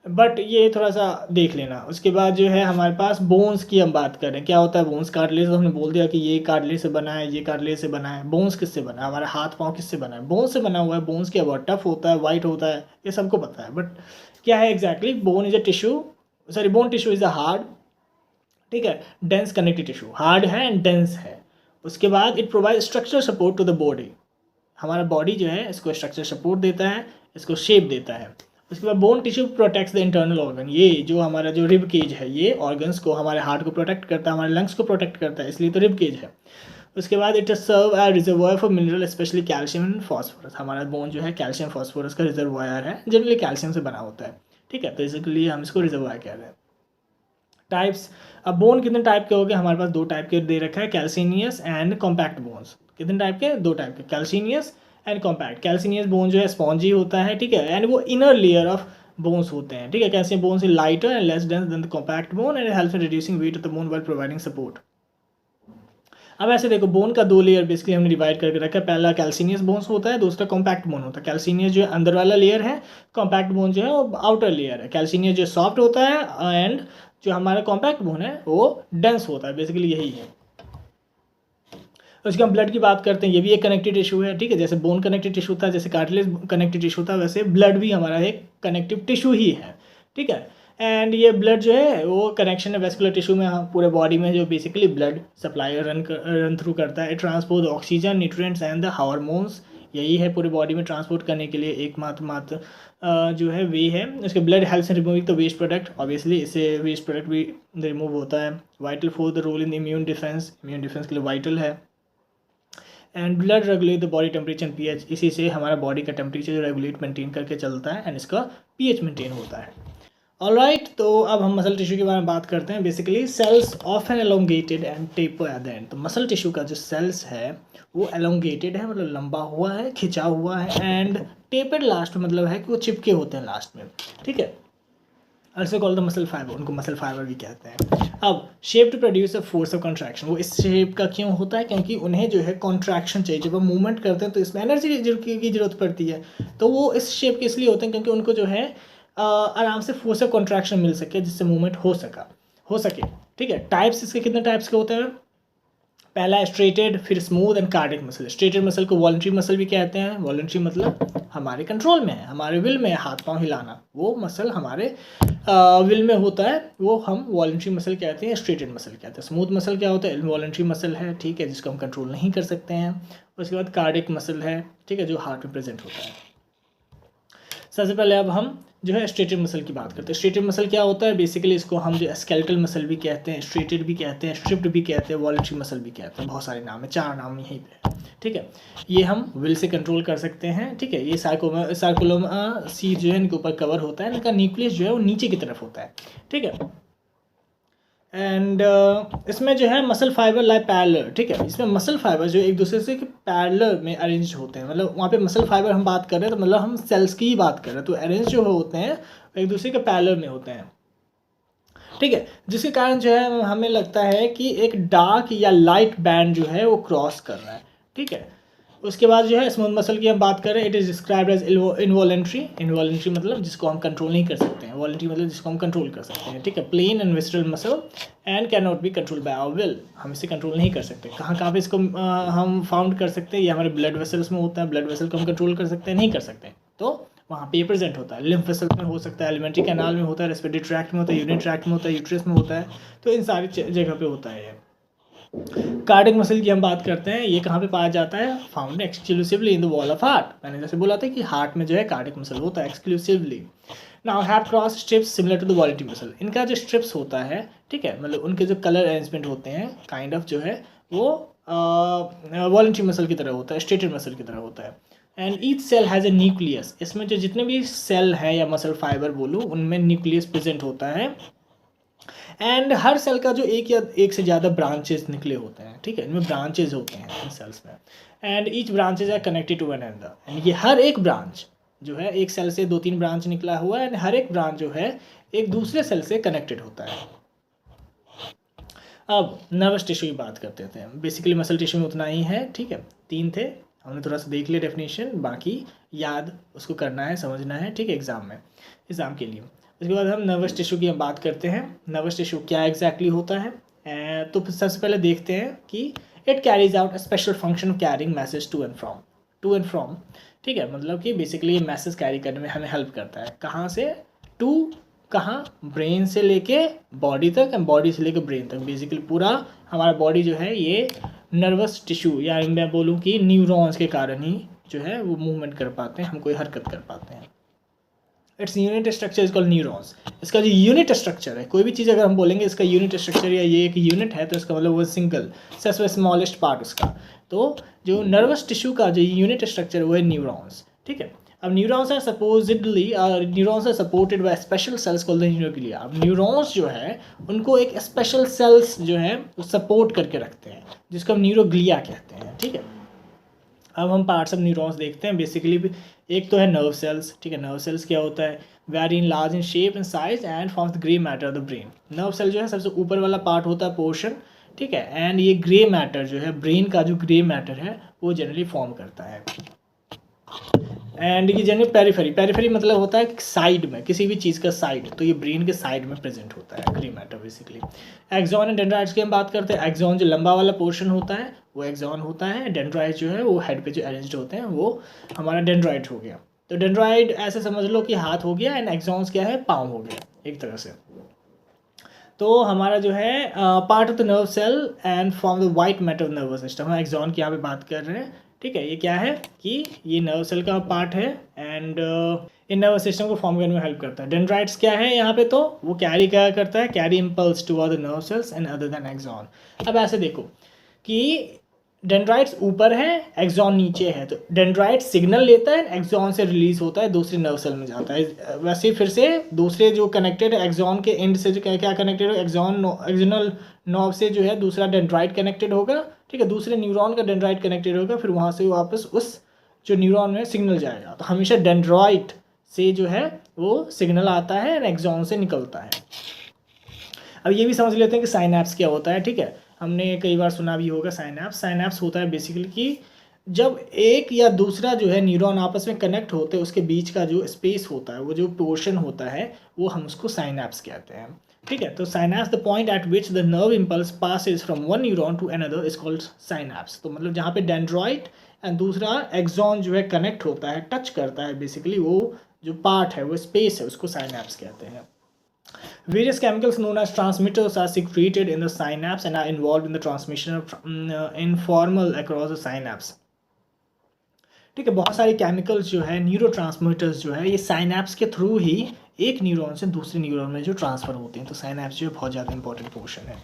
बट ये थोड़ा सा देख लेना। उसके बाद जो है हमारे पास बोन्स की हम बात करें। क्या होता है बोन्स? कार्टिलेज तो हमने बोल दिया कि ये कार्टिलेज से बना है, ये कार्टिलेज से बना है। बोन्स किससे बना है? हमारा हाथ पाँव किससे बना है? बोन्स से बना हुआ है। बोन्स क्या बहुत टफ होता है, वाइट होता है, ये सबको पता है, बट क्या है exactly? Bone is a tissue, bone tissue is a hard, ठीक है, डेंस कनेक्टिव टिश्यू, हार्ड है एंड डेंस है। उसके बाद it provide structure support to the body. हमारा बॉडी जो है इसको स्ट्रक्चर सपोर्ट देता है, इसको शेप देता है। उसके बाद bone tissue protects the internal organ. ये जो हमारा जो रिब केज है, ये ऑर्गन्स को, हमारे हार्ट को प्रोटेक्ट करता है, हमारे लंग्स को प्रोटेक्ट करता है, इसलिए तो रिब केज है। उसके बाद it serve as reservoir for mineral, specially calcium and phosphorus. हमारा बोन जो है कैल्शियम फॉस्फोरस का रिजर्वायर है, जनरली कैल्शियम से बना होता है, ठीक है, तो इसके लिए हम इसको रिजर्वायर कह रहे हैं। टाइप्स, अब बोन कितने टाइप के हो गए, हमारे पास 2 टाइप के दे रखा है, कैल्सिनियस एंड कॉम्पैक्ट बोन्स। कितने टाइप के, 2 टाइप के, कैल्सिनियस एंड कॉम्पैक्ट। कैल्सिनियस बोन जो है स्पॉन्जी होता है, ठीक है, एंड वो इनर लेयर ऑफ बोन्स होते हैं, ठीक है। Calcium bones is lighter and less dense then the compact bone and helps in reducing weight of the bone while providing support. अब ऐसे देखो, बोन का 2 लेयर बेसिकली हमने डिवाइड करके रखा है। पहला कैल्सिनियस बोन्स होता है, दूसरा कॉम्पैक्ट बोन होता है। कैल्सिनियस जो है अंदर वाला लेयर है, कॉम्पैक्ट बोन जो है वो आउटर लेयर है। कैल्सिनियस जो सॉफ्ट होता है एंड जो हमारा कॉम्पैक्ट बोन है वो डेंस होता है, बेसिकली यही है। उसके हम ब्लड की बात करते हैं, ये भी एक कनेक्टिव टिश्यू है, ठीक है। जैसे बोन कनेक्टिव टिश्यू था, जैसे कार्टिलेज कनेक्टिव टिश्यू था, वैसे ब्लड भी हमारा एक कनेक्टिव टिश्यू ही है, ठीक है। एंड ये ब्लड जो है वो कनेक्शन है वेस्कुलर टिश्यू में, पूरे बॉडी में जो basically blood supply run through करता है। Transport oxygen, nutrients and the hormones, यही है पूरे बॉडी में ट्रांसपोर्ट करने के लिए एकमात्र जो है वे है। उसके blood helps in removing the waste product, obviously इससे वेस्ट प्रोडक्ट भी रिमूव होता है। Vital for the role in immune defence, immune defence के लिए वाइटल है। And blood regulate the body temperature and pH, इसी से हमारा बॉडी का टेम्परेचर जो रेगुलेट मेंटेन करके चलता है एंड इसका पीएच मेंटेन होता है। ऑलराइट, तो अब हम मसल टिश्यू के बारे में बात करते हैं। Basically cells often elongated and taper at the end. तो मसल टिश्यू का जो सेल्स है वो एलोंगेटेड है, मतलब लंबा हुआ है, खिंचा हुआ है, एंड टेपर्ड लास्ट में मतलब है कि वो चिपके होते हैं लास्ट में, ठीक है। also called the muscle fiber, उनको मसल फाइबर भी कहते हैं। अब shape to produce a force of contraction, वो इस शेप का क्यों होता है, क्योंकि उन्हें जो है कॉन्ट्रैक्शन चाहिए। जब वो मूवमेंट करते हैं तो इसमें एनर्जी की जरूरत पड़ती है, तो वो इस शेप के इसलिए होते हैं क्योंकि उनको जो है आराम से फोर्स ऑफ कॉन्ट्रैक्शन मिल सके, जिससे मूवमेंट हो सके, ठीक है। टाइप्स इसके कितने टाइप्स के होते हैं, पहला स्ट्रेटेड, फिर smooth and cardiac muscle. Striated muscle को वॉलंटरी मसल भी कहते हैं। वॉलंटरी मतलब हमारे कंट्रोल में है, हमारे विल में है, हाथ पांव हिलाना, वो मसल हमारे विल में होता है, वो हम वॉलंटरी मसल कहते हैं, स्ट्रेटेड मसल कहते हैं। स्मूथ मसल क्या होता है, इनवॉलंटरी मसल है, ठीक है, जिसको हम कंट्रोल नहीं कर सकते हैं। उसके बाद कार्डिक मसल है, ठीक है, जो हार्ट में प्रेजेंट होता है। सबसे पहले अब हम जो है स्ट्रेटेड मसल की बात करते हैं। स्ट्रेटेड मसल क्या होता है, बेसिकली इसको हम जो स्केलेटल मसल भी कहते हैं, स्ट्रेटेड भी कहते हैं, स्ट्रिप्ड भी कहते हैं, वॉलंटरी मसल भी कहते हैं, बहुत सारे नाम है, 4 नाम यहीं पे, ठीक है। ये हम विल से कंट्रोल कर सकते हैं, ठीक है। ये सार्कुलम सी जो है इनके ऊपर कवर होता है, इनका न्यूक्लियस जो है वो नीचे की तरफ होता है, ठीक है। एंड इसमें जो है मसल फाइबर लाइक पैरेलल, ठीक है। इसमें मसल फाइबर जो एक दूसरे से पैरेलल में अरेंज होते हैं, मतलब वहाँ पे मसल फाइबर हम बात कर रहे हैं तो मतलब हम सेल्स की ही बात कर रहे हैं, तो अरेंज जो होते हैं एक दूसरे के पैरेलल में होते हैं, ठीक है। जिसके कारण जो है हमें लगता है कि एक डार्क या लाइट बैंड जो है वो क्रॉस कर रहा है, ठीक है। उसके बाद जो है स्मूथ मसल की हम बात करें, it is described as involuntary. Involuntary मतलब जिसको हम कंट्रोल नहीं कर सकते हैं, वॉलेंट्री मतलब जिसको हम कंट्रोल कर सकते हैं, ठीक है। Plain and visceral muscle and can not be control by our will, हम इसे कंट्रोल नहीं कर सकते। कहाँ पे इसको हम फाउंड कर सकते हैं, ये हमारे ब्लड वेसल्स में होता है। ब्लड वेसल को हम कंट्रोल कर सकते हैं, नहीं कर सकते, तो वहाँ पे प्रेजेंट होता है। लिम्फ वेसल में हो सकता है, एलिमेंट्री कैनाल में होता है, रेस्पिरेटरी ट्रैक्ट में होता है, यूरिनरी ट्रैक्ट में होता है, यूट्रस में होता है, तो इन सारी जगह पे होता है। कार्डिक मसल की हम बात करते हैं, ये कहाँ पे पाया जाता है, found exclusively in the wall of heart. मैंने जैसे बोला था कि हार्ट में जो है कार्डिक मसल होता है exclusively. Now have cross strips similar to the voluntary muscle. इनका जो स्ट्रिप्स होता है, ठीक है, मतलब उनके जो कलर अरेंजमेंट होते हैं काइंड ऑफ जो है वो वॉलंटरी मसल की तरह होता है, स्ट्रेटेड मसल की तरह होता है। And each cell has a nucleus, इसमें जो जितने भी सेल हैं या मसल फाइबर बोलूँ उनमें न्यूक्लियस प्रेजेंट होता है। एंड हर सेल का जो एक या एक से ज़्यादा ब्रांचेस निकले होते हैं, ठीक है, इनमें ब्रांचेज होते हैं इन सेल्स में। And each branches are connected to one another, and ये हर एक ब्रांच जो है, एक सेल से 2-3 ब्रांच निकला हुआ है, एंड हर एक ब्रांच जो है एक दूसरे सेल से कनेक्टेड होता है। अब नर्वस टिश्यू की बात करते थे। बेसिकली मसल टिश्यू में उतना ही है, ठीक है, 3 थे, हमने थोड़ा सा देख लिया डेफिनेशन, बाकी याद उसको करना है, समझना है, ठीक है, एग्ज़ाम के लिए। उसके बाद हम नर्वस टिश्यू की हम बात करते हैं। नर्वस टिश्यू क्या एग्जैक्टली होता है, तो सबसे पहले देखते हैं कि it carries out a special function of carrying message to and from, ठीक है, मतलब कि बेसिकली ये मैसेज कैरी करने में हमें हेल्प करता है। कहाँ से, टू कहाँ, ब्रेन से लेके बॉडी तक, एंड बॉडी से लेके ब्रेन तक, बेसिकली पूरा हमारा बॉडी जो है ये नर्वस टिश्यू, या मैं बोलूँ कि न्यूरॉन्स के कारण ही जो है वो मूवमेंट कर पाते हैं, हम कोई हरकत कर पाते हैं। Its unit structure is called neurons. इसका जो यूनिट स्ट्रक्चर है, कोई भी चीज़ अगर हम बोलेंगे इसका यूनिट स्ट्रक्चर या ये एक यूनिट है, तो इसका मतलब वो सिंगल सबसे स्मॉलेस्ट पार्ट उसका। तो जो नर्वस टिश्यू का जो यूनिट स्ट्रक्चर है वो है न्यूरॉन्स, ठीक है। अब neurons are supposedly neurons are supported by special cells called the neuroglia. अब न्यूरॉन्स जो है उनको एक स्पेशल सेल्स जो है वो सपोर्ट करके रखते हैं, जिसको हम न्यूरोग्लिया कहते हैं, ठीक है। अब हम पार्ट्स ऑफ न्यूरॉन्स देखते हैं बेसिकली। एक तो है नर्व सेल्स, ठीक है। नर्व सेल्स क्या होता है, very in large in shape and size and forms the grey matter of the brain. Nerve cell जो है सबसे ऊपर वाला पार्ट होता है, पोर्शन, ठीक है। एंड ये ग्रे मैटर जो है, ब्रेन का जो ग्रे मैटर है वो जनरली फॉर्म करता है। एंड ये जनरली पेरिफेरी मतलब होता है साइड में, किसी भी चीज़ का साइड, तो ये ब्रेन के साइड में प्रेजेंट होता है grey matter basically. Axon and dendrites की हम बात करते हैं। एक्सॉन जो लंबा वाला पोर्शन होता है वो एक्सॉन होता है। डेंड्राइट जो है वो हेड पे जो अरेंज्ड होते हैं वो हमारा डेंड्राइट हो गया। तो डेंड्राइट ऐसे समझ लो कि हाथ हो गया, एंड एक्सॉन्स क्या है, पाँव हो गया एक तरह से। तो हमारा जो है part of the nerve cell and form the white matter of nervous system. हम एक्सॉन की यहाँ पे बात कर रहे हैं, ठीक है। ये क्या है कि ये नर्व सेल का पार्ट है एंड इन नर्वस सिस्टम को फॉर्म करने में हेल्प करता है। डेंड्राइट्स क्या है यहाँ पे, तो वो कैरी क्या करता है, carry impulse toward the nerve cells and other than axon. अब ऐसे देखो कि डेंड्राइट्स ऊपर है, एक्सॉन नीचे है, तो डेंड्राइट सिग्नल लेता है, एक्सॉन से रिलीज होता है, दूसरे नर्व सेल में जाता है। वैसे फिर से दूसरे जो कनेक्टेड एक्सॉन के एंड से जो क्या कनेक्टेड हो, एक्सोनल नर्व से जो है दूसरा डेंड्राइट कनेक्टेड होगा, ठीक है। दूसरे न्यूरॉन का डेंड्राइट कनेक्टेड होगा, फिर वहाँ से वापस उस जो न्यूरॉन में सिग्नल जाएगा। तो हमेशा डेंड्राइट से जो है वो सिग्नल आता है एंड एक्सॉन से निकलता है। अब ये भी समझ लेते हैं कि साइनैप्स क्या होता है, ठीक है। हमने कई बार सुना भी होगा साइनैप्स होता है बेसिकली कि जब एक या दूसरा जो है न्यूरॉन आपस में कनेक्ट होते हैं, उसके बीच का जो स्पेस होता है, वो जो पोर्शन होता है, वो हम उसको साइनैप्स कहते हैं, ठीक है। तो synapse the point at which the nerve impulse passes from one neuron to another is called synapse. तो मतलब जहाँ पे डेंड्राइट एंड दूसरा एक्सॉन जो है कनेक्ट होता है, टच करता है बेसिकली, वो जो पार्ट है, वो स्पेस है, उसको साइनैप्स कहते हैं। Various chemicals known as transmitters are secreted in the synapse and are involved in the transmission of informal across the synapse. ठीक है, बहुत सारे केमिकल्स जो है, न्यूरोट्रांसमीटर्स जो है, ये साइनैप्स के थ्रू ही एक न्यूरॉन से दूसरे न्यूरॉन में जो ट्रांसफ़र होते हैं। तो साइनैप्स जो है बहुत ज़्यादा इंपॉर्टेंट पोर्शन है।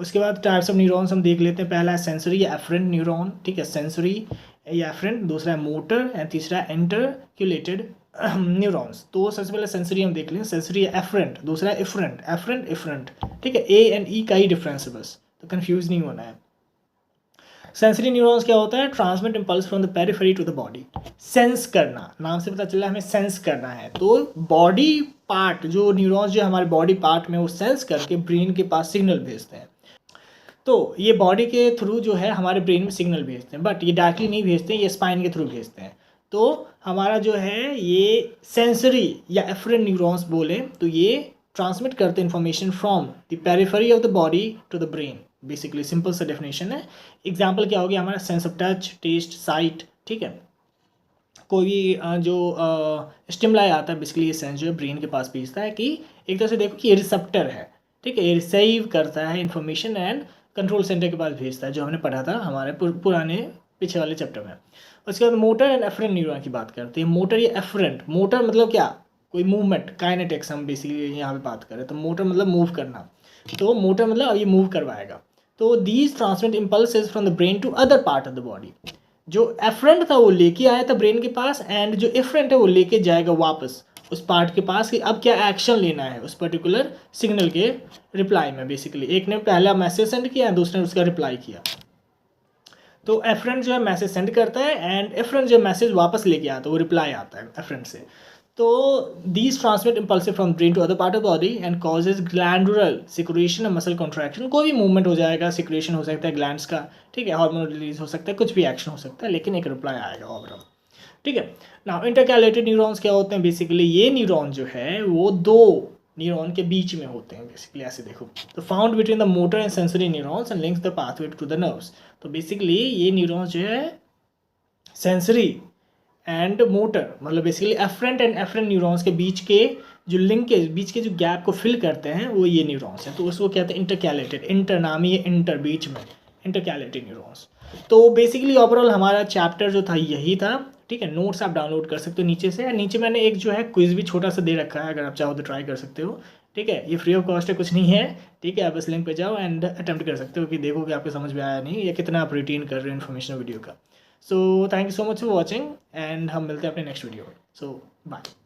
उसके बाद टाइप्स ऑफ न्यूरॉन्स हम देख लेते हैं। पहला है सेंसरी या एफरेंट न्यूरॉन, ठीक है, सेंसरी या एफरेंट। दूसरा है मोटर एंड तीसरा है इंटरक्यूलेटेड न्यूरॉन्स। तो सबसे पहले सेंसरी हम देख लें। सेंसरी है एफरेंट, दूसरा है इफरेंट, इफरेंट, ठीक है। ए एंड ई का ही डिफरेंस है बस, तो कंफ्यूज नहीं होना है। सेंसरी न्यूरॉन्स क्या होता है, transmit impulse from the periphery to the body. Sense करना, नाम से पता चला हमें सेंस करना है, तो बॉडी पार्ट जो न्यूरॉन्स जो हमारे बॉडी पार्ट में वो सेंस करके ब्रेन के पास सिग्नल भेजते हैं। तो ये बॉडी के थ्रू जो है हमारे ब्रेन में सिग्नल भेजते हैं, बट ये डायरेक्टली नहीं भेजते हैं, ये स्पाइन के थ्रू भेजते हैं। तो हमारा जो है ये सेंसरी या एफरेंट न्यूरॉन्स बोले तो ये ट्रांसमिट करते हैं information from the periphery of the body to the brain. Basically simple सा डेफिनेशन है। एग्जांपल क्या हो गया हमारा, sense of touch, taste, sight, ठीक है। कोई भी जो स्टिमुलाई आता है, बेसिकली ये सेंस जो है ब्रेन के पास भेजता है कि एक तरह से देखो कि ये रिसेप्टर है, ठीक है, ये रिसीव करता है इन्फॉर्मेशन एंड कंट्रोल सेंटर के पास भेजता है, जो हमने पढ़ा था हमारे पुराने पीछे वाले चैप्टर में। उसके बाद मोटर एंड एफरेंट न्यूरॉन की बात करते हैं। मोटर या एफरेंट, मोटर मतलब क्या, कोई मूवमेंट, काइनेटिक्स हम बेसिकली यहाँ पे बात करें, तो मोटर मतलब मूव करना, तो मोटर मतलब अब ये मूव करवाएगा। तो these transmit impulses from the brain to other part of the body. जो एफरेंट था वो लेके आया था ब्रेन के पास, एंड जो एफरेंट है वो लेके जाएगा वापस उस पार्ट के पास कि अब क्या एक्शन लेना है उस पर्टिकुलर सिग्नल के रिप्लाई में। बेसिकली एक ने पहला मैसेज सेंड किया, दूसरे ने उसका रिप्लाई किया। तो एफरेंट जो है मैसेज सेंड करता है एंड एफरेंट जो मैसेज वापस लेके आता है वो रिप्लाई आता है एफरेंट से। तो these transmit impulsive from brain to other part of body and causes glandular secretion और मसल कॉन्ट्रैक्शन। कोई भी मूवमेंट हो जाएगा, सिक्रेशन हो सकता है ग्लैंड्स का, ठीक है, हार्मोन रिलीज हो सकता है, कुछ भी एक्शन हो सकता है, लेकिन एक रिप्लाई आएगा ओवरऑल, ठीक है। नाउ इंटरकैलेटेड न्यूरॉन्स क्या होते हैं, बेसिकली ये न्यूरॉन जो है वो दो न्यूरॉन के बीच में होते हैं। बेसिकली ऐसे देखो, तो found between the motor and sensory neurons and links the pathway to the nerves. तो बेसिकली ये न्यूरॉन्स जो है सेंसरी एंड मोटर, मतलब basically efferent and efferent neurons के बीच के जो लिंकेज, बीच के जो गैप को फिल करते हैं, वो ये न्यूरॉन्स हैं। तो उसको कहते हैं इंटरकैलेटेड। इंटर नाम ही इंटर, बीच में, इंटरकैलेटेड न्यूरॉन्स। तो बेसिकली ओवरऑल हमारा चैप्टर जो था यही था, ठीक है। नोट्स आप डाउनलोड कर सकते हो नीचे से, नीचे मैंने एक जो है क्विज भी छोटा सा दे रखा है, अगर आप चाहो तो ट्राई कर सकते हो, ठीक है। ये फ्री ऑफ कॉस्ट है, कुछ नहीं है, ठीक है। आप बस लिंक पे जाओ एंड अटेम्प्ट कर सकते हो कि देखो कि आपको समझ में आया नहीं या कितना आप रिटेन कर रहे हो इन्फॉर्मेशन वीडियो का। So thank you so much for watching and हम मिलते हैं अपने नेक्स्ट वीडियो में। सो बाय।